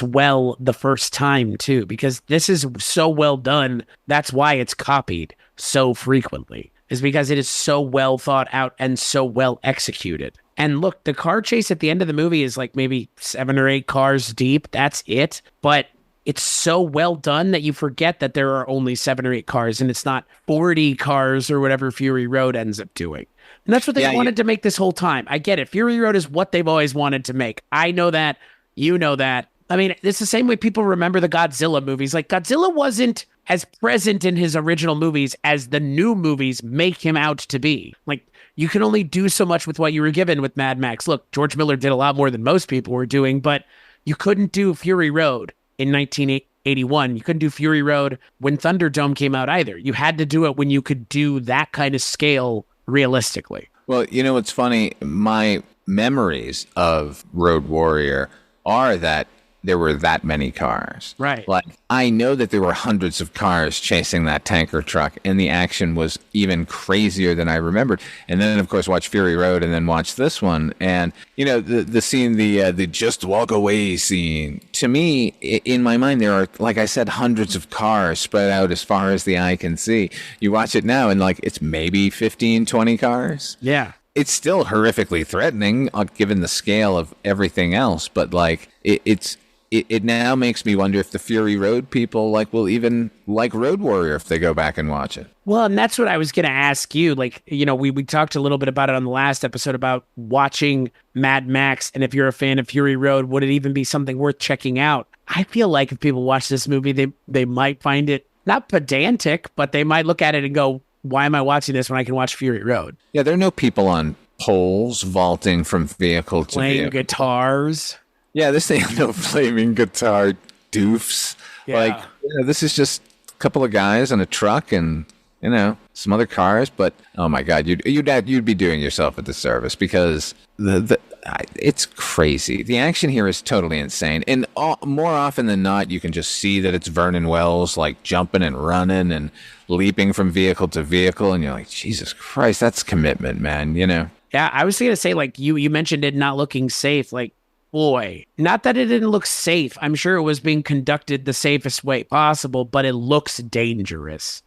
well the first time too, because this is so well done. That's why it's copied so frequently, is because it is so well thought out and so well executed. And look, the car chase at the end of the movie is like maybe 7 or 8 cars deep. That's it. But it's so well done that you forget that there are only 7 or 8 cars and it's not 40 cars or whatever Fury Road ends up doing. And that's what they wanted to make this whole time. I get it. Fury Road is what they've always wanted to make. I know that. You know that. I mean, it's the same way people remember the Godzilla movies. Like, Godzilla wasn't as present in his original movies as the new movies make him out to be. Like, you can only do so much with what you were given with Mad Max. Look, George Miller did a lot more than most people were doing, but you couldn't do Fury Road in 1981. You couldn't do Fury Road when Thunderdome came out either. You had to do it when you could do that kind of scale realistically. Well, you know what's funny? My memories of Road Warrior are that there were that many cars. Right. Like, I know that there were hundreds of cars chasing that tanker truck, and the action was even crazier than I remembered. And then, of course, watch Fury Road and then watch this one. And, you know, the scene, the just walk away scene, to me, in my mind, there are, like I said, hundreds of cars spread out as far as the eye can see. You watch it now, and, like, it's maybe 15, 20 cars. Yeah. It's still horrifically threatening, given the scale of everything else. But, like, it now makes me wonder if the Fury Road people will even like Road Warrior if they go back and watch it. Well, and that's what I was going to ask you. Like, you know, we talked a little bit about it on the last episode about watching Mad Max. And if you're a fan of Fury Road, would it even be something worth checking out? I feel like if people watch this movie, they might find it not pedantic, but they might look at it and go, why am I watching this when I can watch Fury Road? Yeah, there are no people on poles vaulting from vehicle to playing vehicle. Guitars. Yeah, this ain't no flaming guitar doofs. Yeah. Like, you know, this is just a couple of guys on a truck and, you know, some other cars. But oh my God, you'd be doing yourself a disservice because it's crazy. The action here is totally insane, and more often than not, you can just see that it's Vernon Wells like jumping and running and leaping from vehicle to vehicle, and you're like, Jesus Christ, that's commitment, man. You know? Yeah, I was gonna say, like, you mentioned it not looking safe, like. Boy, not that it didn't look safe. I'm sure it was being conducted the safest way possible, but it looks dangerous.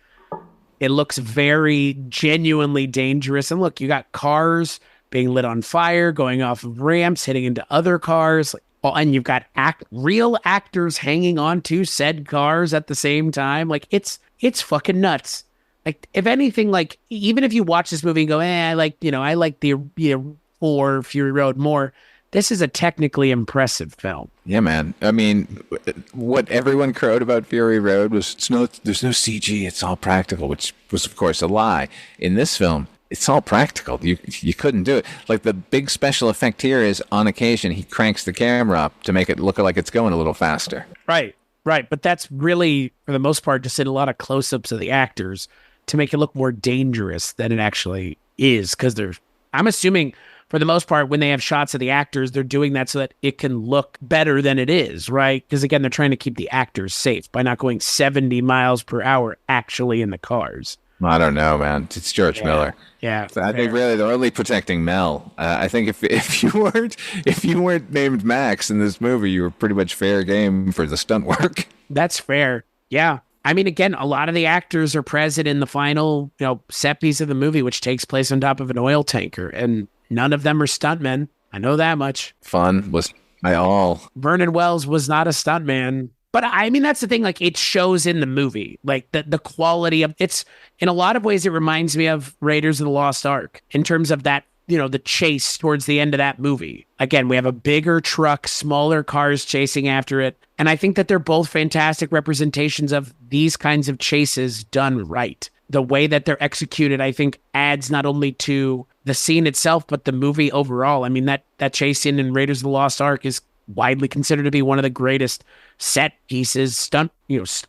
It looks very genuinely dangerous. And look, you got cars being lit on fire, going off of ramps, hitting into other cars. And you've got real actors hanging on to said cars at the same time. Like, it's fucking nuts. Like, if anything, like, even if you watch this movie and go, I like the or Fury Road more, this is a technically impressive film. Yeah, man. I mean, what everyone crowed about Fury Road was there's no CG, it's all practical, which was, of course, a lie. In this film, it's all practical. You couldn't do it. Like, the big special effect here is, on occasion, he cranks the camera up to make it look like it's going a little faster. Right. But that's really, for the most part, just in a lot of close-ups of the actors to make it look more dangerous than it actually is. Because I'm assuming, for the most part, when they have shots of the actors, they're doing that so that it can look better than it is, right? Because, again, they're trying to keep the actors safe by not going 70 miles per hour actually in the cars. I don't know, man. It's George Yeah. Miller. Yeah. I think really they're only protecting Mel. I think if you weren't named Max in this movie, you were pretty much fair game for the stunt work. That's fair. Yeah. I mean, again, a lot of the actors are present in the final, set piece of the movie, which takes place on top of an oil tanker, and none of them are stuntmen. I know that much. Fun was by all. Vernon Wells was not a stuntman. But I mean, that's the thing. Like, it shows in the movie, like the quality of it's. In a lot of ways, it reminds me of Raiders of the Lost Ark in terms of that. The chase towards the end of that movie. Again, we have a bigger truck, smaller cars chasing after it, and I think that they're both fantastic representations of these kinds of chases done right. The way that they're executed, I think, adds not only to the scene itself, but the movie overall. I mean, that chase scene in Raiders of the Lost Ark is widely considered to be one of the greatest set pieces,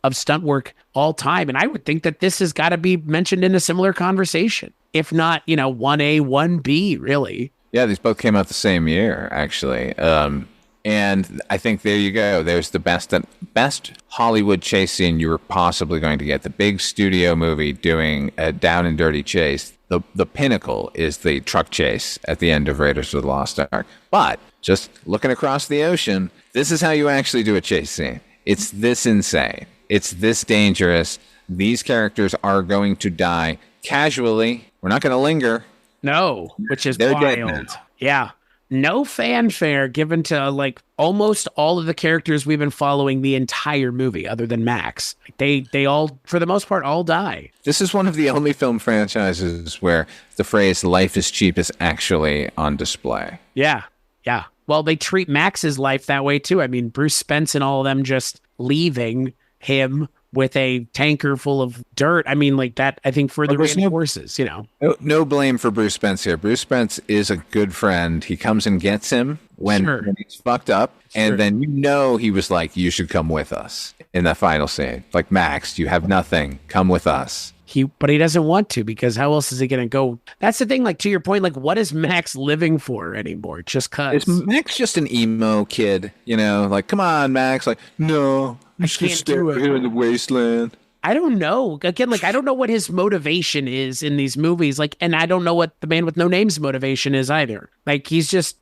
of stunt work all time. And I would think that this has got to be mentioned in a similar conversation, if not, 1A, 1B, really. Yeah, these both came out the same year, actually. And I think there you go. There's the best Hollywood chase scene you were possibly going to get. The big studio movie doing a down and dirty chase. The pinnacle is the truck chase at the end of Raiders of the Lost Ark. But just looking across the ocean, this is how you actually do a chase scene. It's this insane. It's this dangerous. These characters are going to die casually. We're not going to linger. No, which is They're dead wild. now. Yeah. No fanfare given to almost all of the characters we've been following the entire movie, other than Max. They all, for the most part, all die. This is one of the only film franchises where the phrase "life is cheap" is actually on display. Yeah. Yeah. Well, they treat Max's life that way too. I mean, Bruce Spence and all of them just leaving him with a tanker full of dirt. I mean, like that, I think further reinforces, No blame for Bruce Spence here. Bruce Spence is a good friend. He comes and gets him when he's fucked up. Sure. And then he was like, you should come with us in that final scene. Like, Max, you have nothing. Come with us. But he doesn't want to, because how else is he going to go? That's the thing. Like, to your point, like, what is Max living for anymore? Just cause. Is Max just an emo kid? Like, come on, Max. Like, no, I'm just going to stay here in the wasteland. I don't know. Again, I don't know what his motivation is in these movies. And I don't know what the Man with No Name's motivation is either. Like, he's just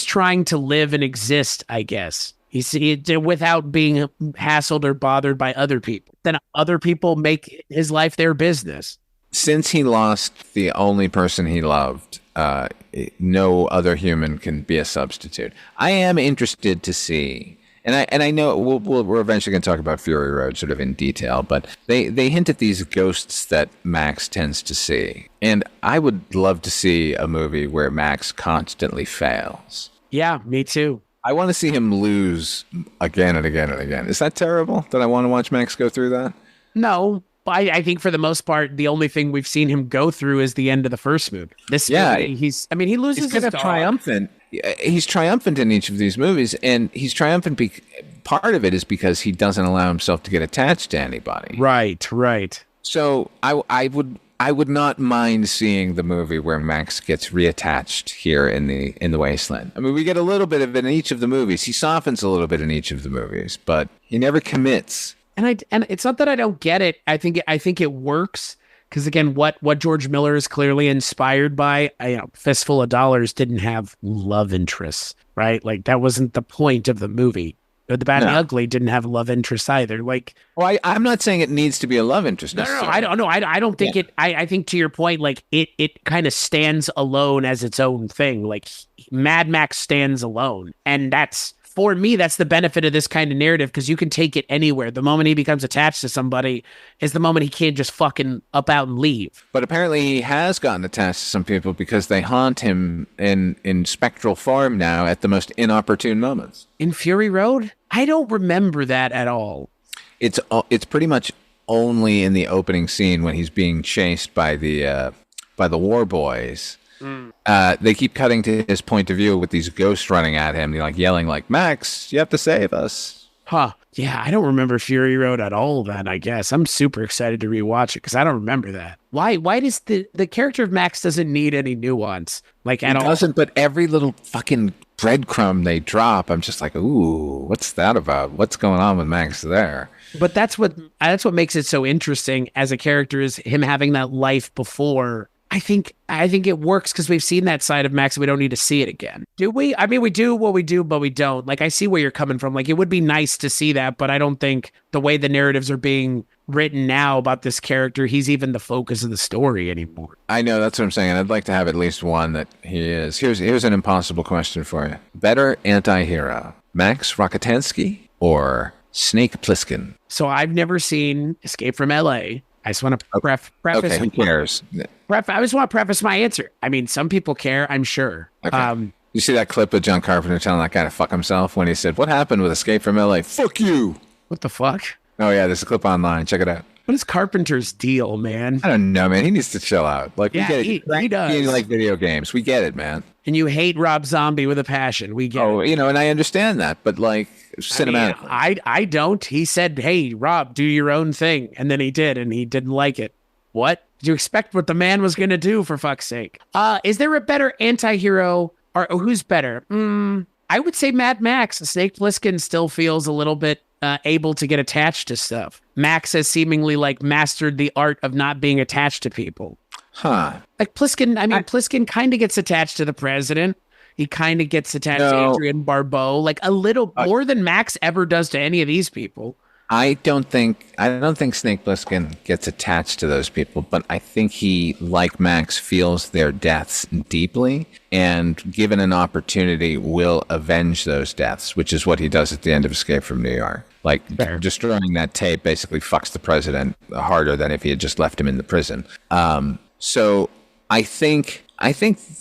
trying to live and exist, I guess. Without being hassled or bothered by other people. Then other people make his life their business. Since he lost the only person he loved, no other human can be a substitute. I am interested to see, and I know we're eventually going to talk about Fury Road sort of in detail, but they hint at these ghosts that Max tends to see, and I would love to see a movie where Max constantly fails. Yeah, me too. I want to see him lose again and again and again. Is that terrible that I want to watch Max go through that? No, I think for the most part, the only thing we've seen him go through is the end of the first movie. Movie, he loses his dog. Triumphant. He's triumphant in each of these movies, and he's triumphant. Part of it is because he doesn't allow himself to get attached to anybody. Right. So I would not mind seeing the movie where Max gets reattached here in the wasteland. I mean, we get a little bit of it in each of the movies. He softens a little bit in each of the movies, but he never commits. And it's not that I don't get it. I think it works because, again, what George Miller is clearly inspired by. Fistful of Dollars didn't have love interests, right? Like, that wasn't the point of the movie. The Bad and the Ugly didn't have a love interest either. Like, well, I'm not saying it needs to be a love interest. No, I don't know. I don't think it. I think, to your point, like, it kind of stands alone as its own thing. Like, Mad Max stands alone, and that's, for me, that's the benefit of this kind of narrative, because you can take it anywhere. The moment he becomes attached to somebody is the moment he can't just fucking up out and leave. But apparently he has gotten attached to some people because they haunt him in spectral form now at the most inopportune moments. In Fury Road? I don't remember that at all. It's pretty much only in the opening scene when he's being chased by the war boys. They keep cutting to his point of view with these ghosts running at him, yelling like, "Max, you have to save us." Huh. Yeah, I don't remember Fury Road at all then, I guess. I'm super excited to rewatch it because I don't remember that. Why does the character of Max doesn't need any nuance, like, at all? It doesn't, but every little fucking breadcrumb they drop, I'm just like, ooh, what's that about? What's going on with Max there? But that's what makes it so interesting as a character, is him having that life before. I think it works because we've seen that side of Max and we don't need to see it again. Do we? I mean, we do what we do, but we don't. Like, I see where you're coming from. Like, it would be nice to see that, but I don't think the way the narratives are being written now about this character, he's even the focus of the story anymore. I know, that's what I'm saying. I'd like to have at least one that he is. Here's an impossible question for you. Better anti-hero, Max Rokitansky or Snake Plissken? So I've never seen Escape from L.A. I just want to preface. Okay, who cares? I just want to preface my answer. I mean, some people care, I'm sure. Okay. You see that clip of John Carpenter telling that guy to fuck himself when he said, "What happened with Escape from L.A.? Fuck you." What the fuck? Oh yeah, there's a clip online. Check it out. What is Carpenter's deal, man? I don't know, man. He needs to chill out. Like, yeah, we get it. He does. You like video games. We get it, man. And you hate Rob Zombie with a passion. We get it. Oh, you know, and I understand that, but like, cinematically. I don't. He said, "Hey, Rob, do your own thing," and then he did, and he didn't like it. What? Did you expect what the man was going to do, for fuck's sake? Is there a better anti-hero, or who's better? I would say Mad Max. Snake Plissken still feels a little bit able to get attached to stuff. Max has seemingly like mastered the art of not being attached to people. Huh. Like Plissken, Plissken kind of gets attached to the president. He kind of gets attached to Adrian Barbeau, like a little more than Max ever does to any of these people. I don't think Snake Plissken gets attached to those people, but I think he, like Max, feels their deaths deeply, and given an opportunity, will avenge those deaths, which is what he does at the end of Escape from New York. Like, destroying that tape basically fucks the president harder than if he had just left him in the prison. So I think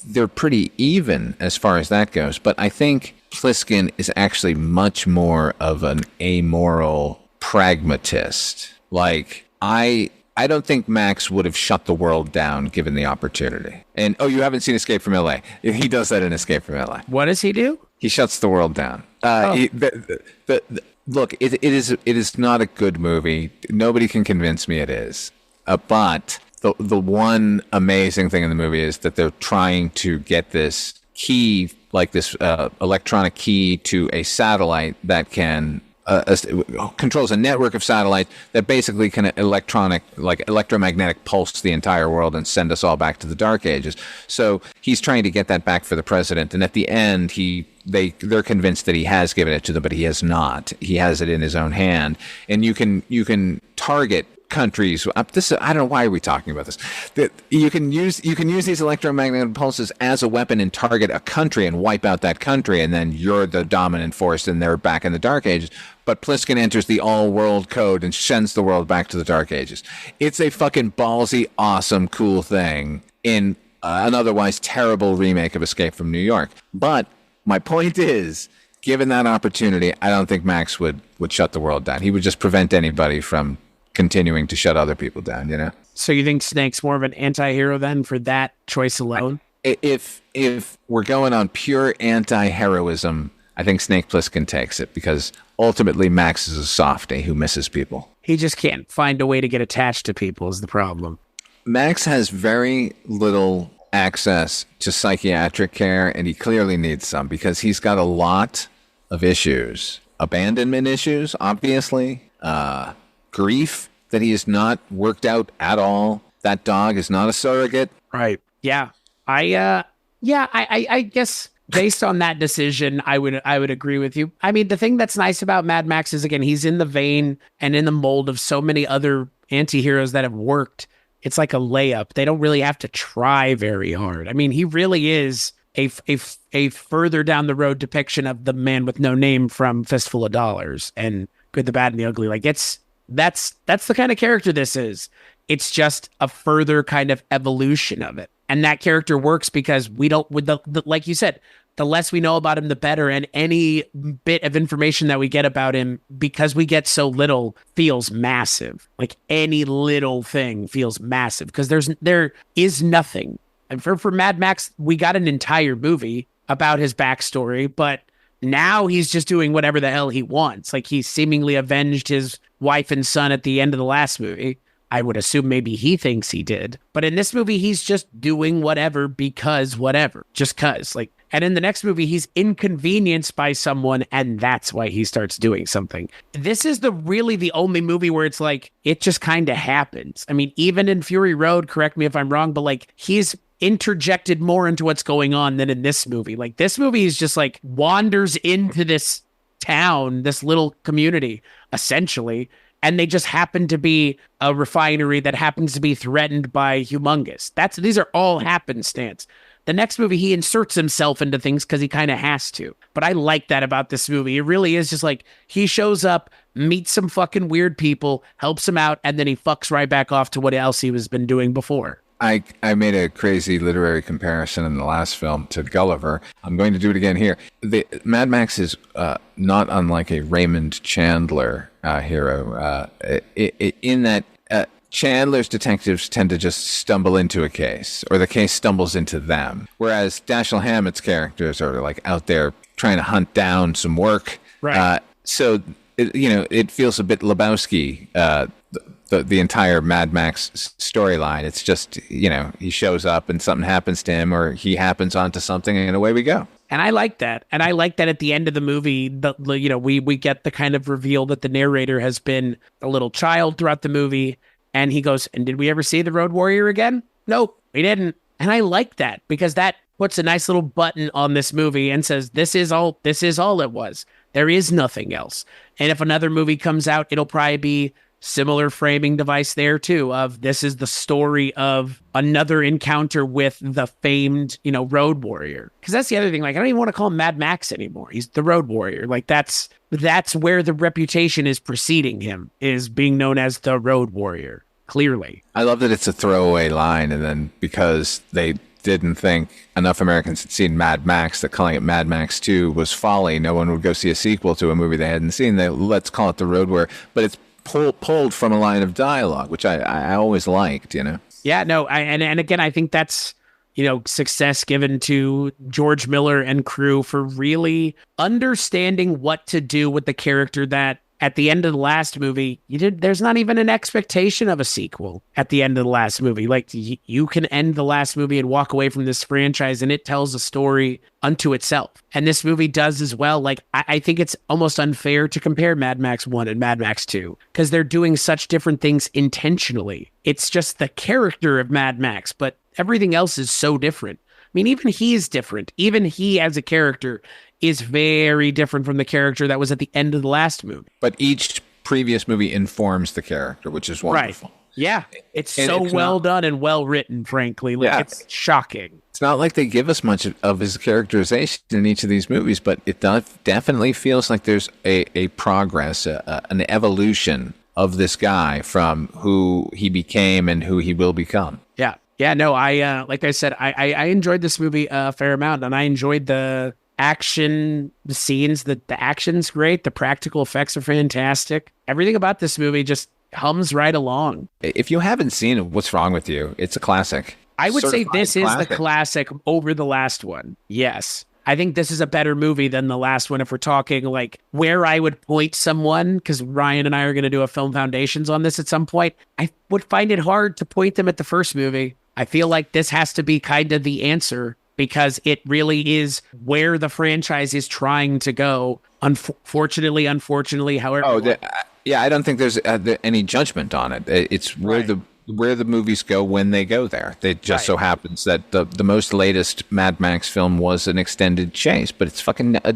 they're pretty even as far as that goes, but I think Plissken is actually much more of an amoral pragmatist. Like, I don't think Max would have shut the world down given the opportunity. And you haven't seen Escape from LA. He does that in Escape from LA. What does he do? He shuts the world down. Look, it is not a good movie. Nobody can convince me it is. But the one amazing thing in the movie is that they're trying to get this key, like this electronic key to a satellite that can controls a network of satellites that basically can electromagnetic pulse the entire world and send us all back to the Dark Ages. So he's trying to get that back for the president, and at the end they're convinced that he has given it to them, but he has not. He has it in his own hand, and you can target countries. I don't know, why are we talking about this? That you can use these electromagnetic pulses as a weapon and target a country and wipe out that country, and then you're the dominant force and they're back in the Dark Ages. But Plissken enters the all-world code and sends the world back to the Dark Ages. It's a fucking ballsy, awesome, cool thing in an otherwise terrible remake of Escape from New York. But my point is, given that opportunity, I don't think Max would shut the world down. He would just prevent anybody from continuing to shut other people down, you know? So you think Snake's more of an anti-hero then for that choice alone? If we're going on pure anti-heroism, I think Snake Plissken takes it, because ultimately Max is a softie who misses people. He just can't find a way to get attached to people is the problem. Max has very little access to psychiatric care, and he clearly needs some, because he's got a lot of issues. Abandonment issues, obviously. Grief that he has not worked out at all. That dog is not a surrogate. Right. Yeah. I guess based on that decision, I would agree with you. I mean, the thing that's nice about Mad Max is, again, he's in the vein and in the mold of so many other anti-heroes that have worked. It's like a layup. They don't really have to try very hard. I mean, he really is a further down the road depiction of the man with no name from Fistful of Dollars and Good, the Bad, and the Ugly. Like, that's the kind of character this is. It's just a further kind of evolution of it. And that character works because we don't, with the like you said, the less we know about him, the better. And any bit of information that we get about him, because we get so little, feels massive. Like, any little thing feels massive, because there is nothing. And for Mad Max, we got an entire movie about his backstory, but now he's just doing whatever the hell he wants. Like, he seemingly avenged his wife and son at the end of the last movie. I would assume maybe he thinks he did. But in this movie, he's just doing whatever because whatever. Just cuz. Like, And in the next movie, he's inconvenienced by someone, and that's why he starts doing something. This is really the only movie where it's like, it just kind of happens. I mean, even in Fury Road, correct me if I'm wrong, but like, he's interjected more into what's going on than in this movie. Like, this movie is just like wanders into this town, this little community, essentially, and they just happen to be a refinery that happens to be threatened by Humungus. These are all happenstance. The next movie, he inserts himself into things because he kind of has to. But I like that about this movie. It really is just like, he shows up, meets some fucking weird people, helps them out, and then he fucks right back off to what else he was been doing before. I made a crazy literary comparison in the last film to Gulliver. I'm going to do it again here. Mad Max is not unlike a Raymond Chandler hero in that Chandler's detectives tend to just stumble into a case, or the case stumbles into them. Whereas Dashiell Hammett's characters are like out there trying to hunt down some work. Right. So it feels a bit Lebowski. The entire Mad Max storyline. It's just, he shows up and something happens to him, or he happens onto something, and away we go. And I like that. And I like that at the end of the movie, we get the kind of reveal that the narrator has been a little child throughout the movie. And he goes, and did we ever see the Road Warrior again? Nope, we didn't. And I like that, because that puts a nice little button on this movie and says, this is all it was. There is nothing else. And if another movie comes out, it'll probably be similar framing device there too, of this is the story of another encounter with the famed, Road Warrior. Because that's the other thing. Like, I don't even want to call him Mad Max anymore. He's the Road Warrior. Like, that's where the reputation is preceding him, is being known as the Road Warrior, clearly. I love that it's a throwaway line, and then because they didn't think enough Americans had seen Mad Max that calling it Mad Max 2 was folly, no one would go see a sequel to a movie they hadn't seen. Let's call it the Road Warrior. But it's pulled from a line of dialogue, which I always liked, Yeah, no, and again, I think that's, success given to George Miller and crew for really understanding what to do with the character that at the end of the last movie, there's not even an expectation of a sequel at the end of the last movie. Like, you can end the last movie and walk away from this franchise, and it tells a story unto itself. And this movie does as well. Like, I think it's almost unfair to compare Mad Max 1 and Mad Max 2, because they're doing such different things intentionally. It's just the character of Mad Max, but everything else is so different. I mean, even he is different. Even he as a character is very different from the character that was at the end of the last movie. But each previous movie informs the character, which is wonderful. Right. Yeah. It's well done and well written, frankly. Like, it's shocking. It's not like they give us much of his characterization in each of these movies, but it definitely feels like there's a progress, an evolution of this guy from who he became and who he will become. Yeah. Yeah, no, like I said, I enjoyed this movie a fair amount, and I enjoyed the action, the scenes, the action's great, the practical effects are fantastic. Everything about this movie just hums right along. If you haven't seen it, what's wrong with you? It's a classic. I would say this is the classic over the last one. Yes. I think this is a better movie than the last one if we're talking like where I would point someone, because Ryan and I are going to do a Film Foundations on this at some point. I would find it hard to point them at the first movie. I feel like this has to be kind of the answer, because it really is where the franchise is trying to go. Unfortunately, however. I don't think there's any judgment on it. It's where the movies go when they go there. It just so happens that the most latest Mad Max film was an extended chase, but it's fucking a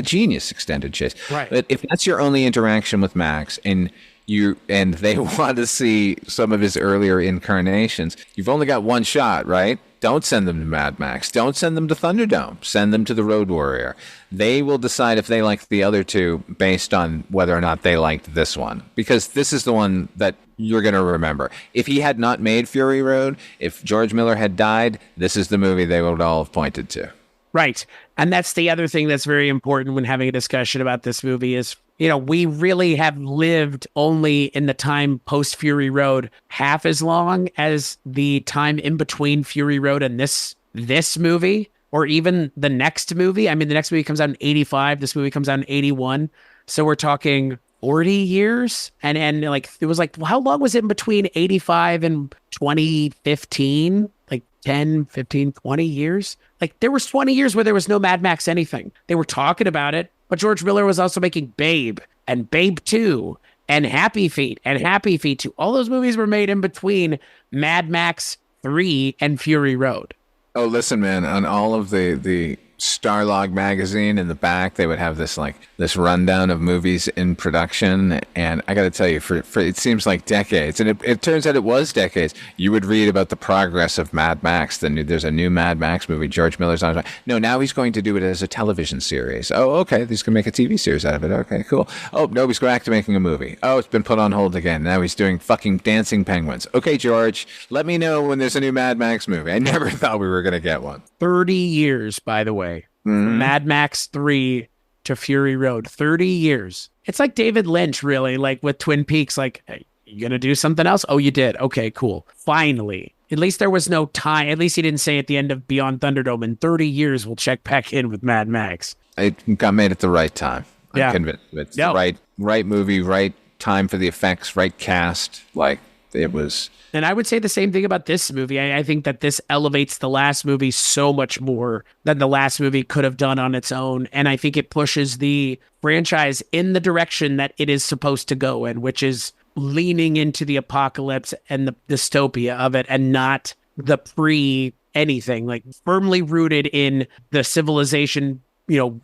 genius extended chase. Right. But if that's your only interaction with Max, and they want to see some of his earlier incarnations, you've only got one shot, right? Don't send them to Mad Max. Don't send them to Thunderdome. Send them to the Road Warrior. They will decide if they like the other two based on whether or not they liked this one, because this is the one that you're going to remember. If he had not made Fury Road, if George Miller had died, this is the movie they would all have pointed to. Right. And that's the other thing that's very important when having a discussion about this movie is, we really have lived only in the time post Fury Road half as long as the time in between Fury Road and this movie, or even the next movie. I mean, the next movie comes out in 85. This movie comes out in 81. So we're talking 40 years. And like, it was like, well, how long was it in between 85 and 2015? Like 10, 15, 20 years? Like, there was 20 years where there was no Mad Max anything. They were talking about it, but George Miller was also making Babe and Babe 2 and Happy Feet and Happy Feet 2. All those movies were made in between Mad Max 3 and Fury Road. Oh, listen, man, on all of the Starlog magazine in the back, they would have this rundown of movies in production, and I got to tell you, for it seems like decades, and it turns out it was decades. You would read about the progress of Mad Max. There's a new Mad Max movie. George Miller's on. No, now he's going to do it as a television series. Oh, okay, he's going to make a TV series out of it. Okay, cool. Oh no, he's going back to making a movie. Oh, it's been put on hold again. Now he's doing fucking Dancing Penguins. Okay, George, let me know when there's a new Mad Max movie. I never thought we were going to get one. 30 years, by the way. Mm-hmm. Mad Max 3 to Fury Road. 30 years. It's like David Lynch, really, like with Twin Peaks. Like, hey, you going to do something else? Oh, you did. Okay, cool. Finally. At least there was no time. At least he didn't say at the end of Beyond Thunderdome, in 30 years, we'll check back in with Mad Max. It got made at the right time. I'm convinced. It's the right movie, right time for the effects, right cast. Like, it was... And I would say the same thing about this movie. I think that this elevates the last movie so much more than the last movie could have done on its own. And I think it pushes the franchise in the direction that it is supposed to go in, which is leaning into the apocalypse and the dystopia of it, and not the pre-anything, like firmly rooted in the civilization,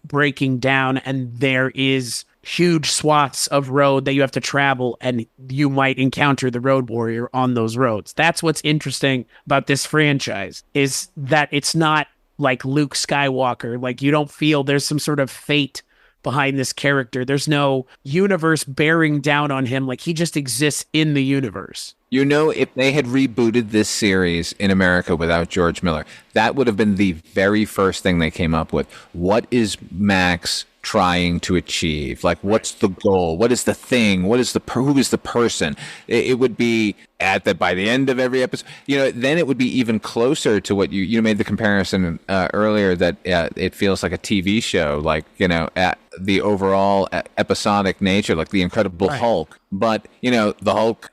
breaking down. And there is huge swaths of road that you have to travel, and you might encounter the road warrior on those roads. That's what's interesting about this franchise, is that it's not like Luke Skywalker. Like, you don't feel there's some sort of fate behind this character. There's no universe bearing down on him. Like, he just exists in the universe. If they had rebooted this series in America without George Miller, that would have been the very first thing they came up with. What is Max trying to achieve? Like, what's the goal? What is the thing? Who is the person? It would be by the end of every episode, then it would be even closer to what you made the comparison earlier, that it feels like a TV show, like, at the overall episodic nature, like the Incredible Hulk. But, the Hulk,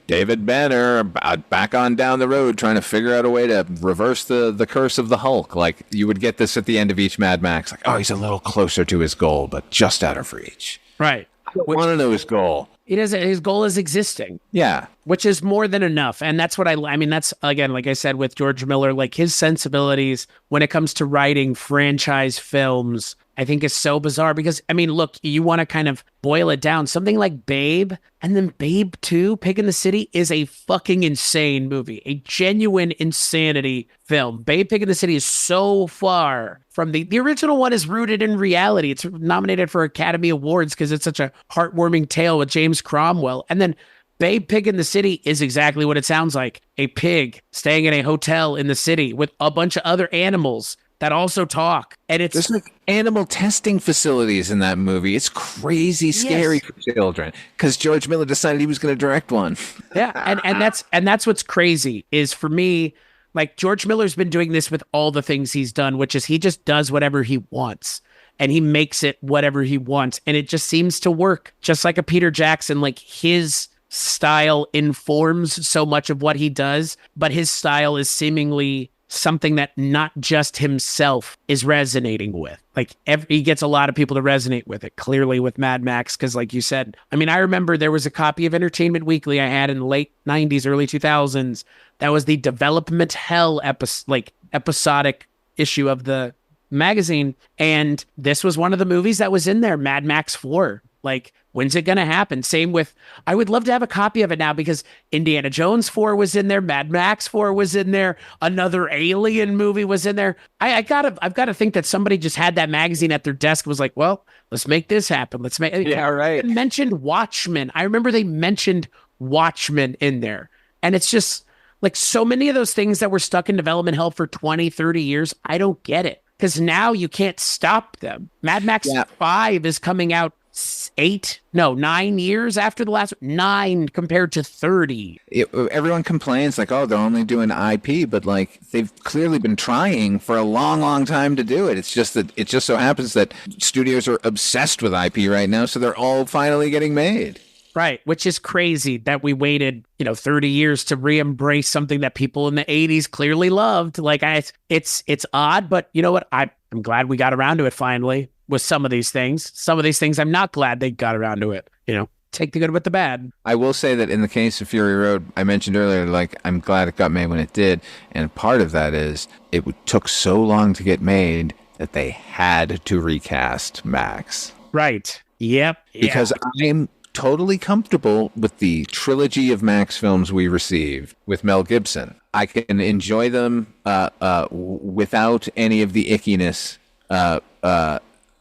David Banner, back on down the road trying to figure out a way to reverse the curse of the Hulk. Like, you would get this at the end of each Mad Max. Like, oh, he's a little closer to his goal, but just out of reach. Right. I don't want to know his goal. His goal is existing. Yeah. Which is more than enough. And that's what that's, again, like I said, with George Miller, like, his sensibilities when it comes to writing franchise films, I think is so bizarre. Because, look, you want to kind of boil it down. Something like Babe, and then Babe 2, Pig in the City, is a fucking insane movie. A genuine insanity film. Babe, Pig in the City is so far from the original one is rooted in reality. It's nominated for Academy Awards because it's such a heartwarming tale with James Cromwell. And then Babe, Pig in the City is exactly what it sounds like. A pig staying in a hotel in the city with a bunch of other animals that also talk. And there's like animal testing facilities in that movie. It's crazy scary for children, because George Miller decided he was going to direct one. Yeah, and that's what's crazy, is for me, like, George Miller's been doing this with all the things he's done, which is he just does whatever he wants, and he makes it whatever he wants, and it just seems to work. Just like a Peter Jackson, like, his style informs so much of what he does, but his style is seemingly something that not just himself is resonating with. Like, he gets a lot of people to resonate with it, clearly with Mad Max, because like you said, I remember there was a copy of Entertainment Weekly I had in the late 90s, early 2000s. That was the Development Hell episodic issue of the magazine, and this was one of the movies that was in there, Mad Max 4. Like, when's it going to happen? Same with, I would love to have a copy of it now, because Indiana Jones 4 was in there. Mad Max 4 was in there. Another Alien movie was in there. I've got to think that somebody just had that magazine at their desk and was like, well, let's make this happen. Let's make, yeah, right. They mentioned Watchmen. I remember they mentioned Watchmen in there. And it's just like, so many of those things that were stuck in development hell for 20, 30 years. I don't get it, because now you can't stop them. Mad Max 5 is coming out 9 years after the last 9 compared to 30. Everyone complains like, oh, they're only doing IP, but like, they've clearly been trying for a long, long time to do it. It's just that it just so happens that studios are obsessed with IP right now, so they're all finally getting made. Right, which is crazy that we waited, 30 years to re-embrace something that people in the 80s clearly loved. Like, it's odd, but you know what? I'm glad we got around to it finally with some of these things. Some of these things I'm not glad they got around to it. Take the good with the bad. I will say that in the case of Fury Road, I mentioned earlier, like, I'm glad it got made when it did. And part of that is it took so long to get made that they had to recast Max. Right. Yep. Because I'm totally comfortable with the trilogy of Max films we received with Mel Gibson. I can enjoy them without any of the ickiness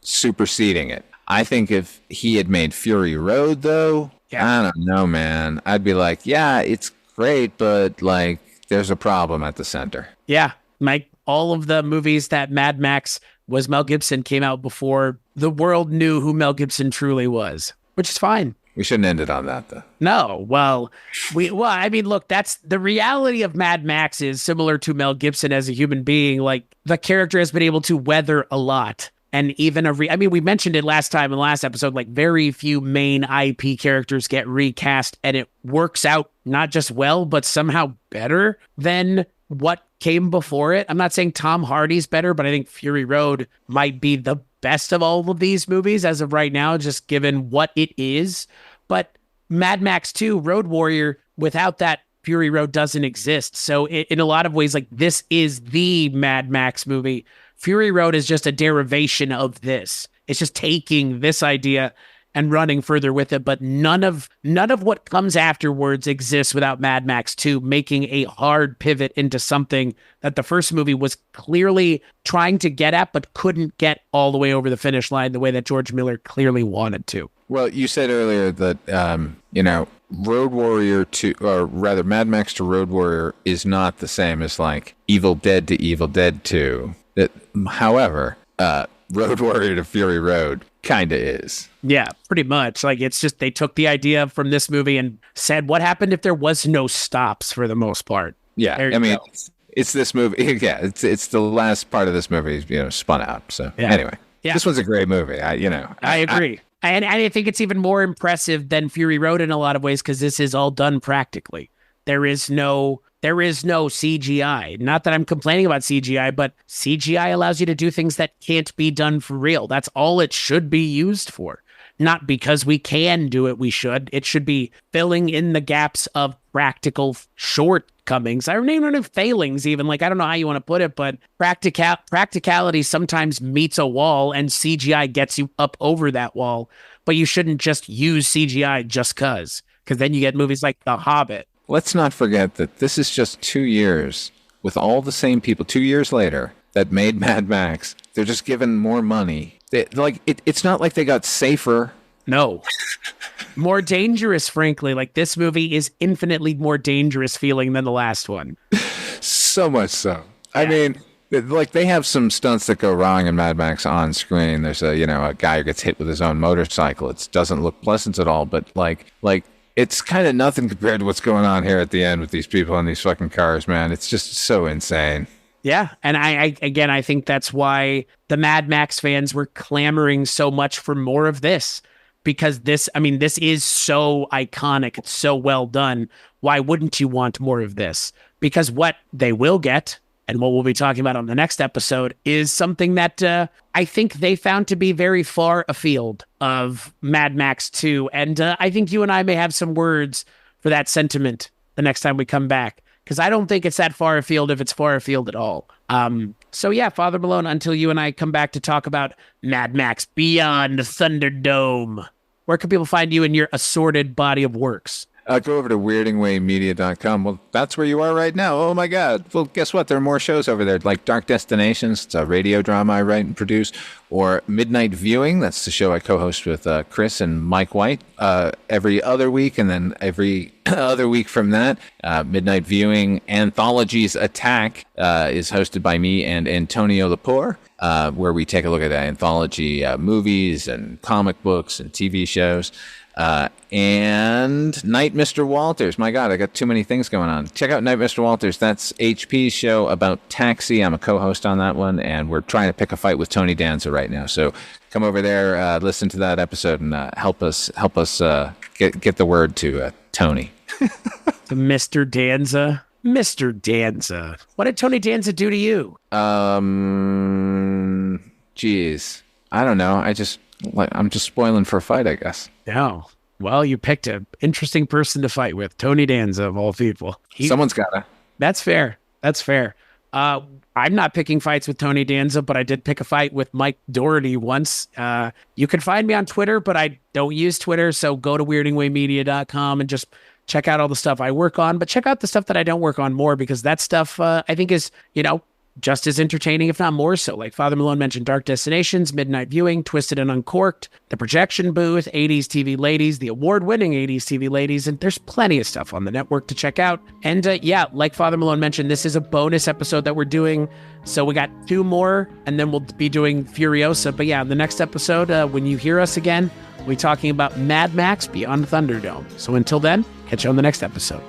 superseding it. I think if he had made Fury Road, though, I don't know, man. I'd be like, yeah, it's great, but like, there's a problem at the center. Yeah, Mike. All of the movies that Mad Max was Mel Gibson came out before the world knew who Mel Gibson truly was, which is fine. We shouldn't end it on that, though. No, I mean, look, that's the reality of Mad Max is similar to Mel Gibson as a human being. Like, the character has been able to weather a lot. And even we mentioned it last time in the last episode, like, very few main IP characters get recast, and it works out not just well, but somehow better than what came before it. I'm not saying Tom Hardy's better, but I think Fury Road might be the best of all of these movies as of right now, just given what it is. But Mad Max 2, Road Warrior, without that, Fury Road doesn't exist. So in a lot of ways, like, this is the Mad Max movie. Fury Road is just a derivation of this. It's just taking this idea and running further with it, but none of what comes afterwards exists without Mad Max 2 making a hard pivot into something that the first movie was clearly trying to get at, but couldn't get all the way over the finish line the way that George Miller clearly wanted to. Well, you said earlier that, Road Warrior to, or rather Mad Max to Road Warrior is not the same as like Evil Dead to Evil Dead 2. However, Road Warrior to Fury Road kind of is. Yeah, pretty much. Like, it's just they took the idea from this movie and said, what happened if there was no stops for the most part? Yeah, I mean, it's this movie. Yeah, it's the last part of this movie, spun out. So anyway, this one's a great movie. I agree. And I think it's even more impressive than Fury Road in a lot of ways because this is all done practically. There is no CGI. Not that I'm complaining about CGI, but CGI allows you to do things that can't be done for real. That's all it should be used for. Not because we can do it, we should. It should be filling in the gaps of practical shortcomings. I don't know, failings even. Like, I don't know how you want to put it, but practicality sometimes meets a wall and CGI gets you up over that wall. But you shouldn't just use CGI just because then you get movies like The Hobbit. Let's not forget that this is just 2 years with all the same people, 2 years later, that made Mad Max. They're just given more money. It's not like they got safer. No. More dangerous, frankly. Like, this movie is infinitely more dangerous feeling than the last one. So much so. Yeah. I mean, like, they have some stunts that go wrong in Mad Max on screen. There's a guy who gets hit with his own motorcycle. It doesn't look pleasant at all, but like it's kind of nothing compared to what's going on here at the end with these people in these fucking cars, man. It's just so insane. Yeah. And I think that's why the Mad Max fans were clamoring so much for more of this, because this is so iconic. It's so well done. Why wouldn't you want more of this? Because what they will get, and what we'll be talking about on the next episode, is something that I think they found to be very far afield of Mad Max 2. And I think you and I may have some words for that sentiment the next time we come back, because I don't think it's that far afield if it's far afield at all. So yeah, Father Malone, until you and I come back to talk about Mad Max Beyond the Thunderdome, where can people find you in your assorted body of works? Go over to weirdingwaymedia.com. Well, that's where you are right now. Oh, my God. Well, guess what? There are more shows over there, like Dark Destinations. It's a radio drama I write and produce. Or Midnight Viewing. That's the show I co-host with Chris and Mike White every other week. And then every other week from that, Midnight Viewing Anthologies Attack is hosted by me and Antonio Lepore, where we take a look at anthology movies and comic books and TV shows. And Night Mr. Walters. My God, I got too many things going on. Check out Night Mr. Walters. That's HP's show about Taxi. I'm a co-host on that one, and we're trying to pick a fight with Tony Danza right now. So come over there, listen to that episode, and help us get the word to Tony. To Mr. Danza. Mr. Danza. What did Tony Danza do to you? Geez. I don't know. I'm just spoiling for a fight, I guess. No. Well, you picked an interesting person to fight with. Tony Danza, of all people. Someone's gotta. That's fair. That's fair. I'm not picking fights with Tony Danza, but I did pick a fight with Mike Doherty once. You can find me on Twitter, but I don't use Twitter. So go to weirdingwaymedia.com and just check out all the stuff I work on, but check out the stuff that I don't work on more, because that stuff I think is, just as entertaining, if not more so. Like Father Malone mentioned, Dark Destinations, Midnight Viewing, Twisted and Uncorked, The Projection Booth, 80s TV Ladies, the award-winning 80s TV Ladies, and there's plenty of stuff on the network to check out. And like Father Malone mentioned, this is a bonus episode that we're doing. So we got 2 more, and then we'll be doing Furiosa. But yeah, in the next episode, when you hear us again, we'll be talking about Mad Max Beyond Thunderdome. So until then, catch you on the next episode.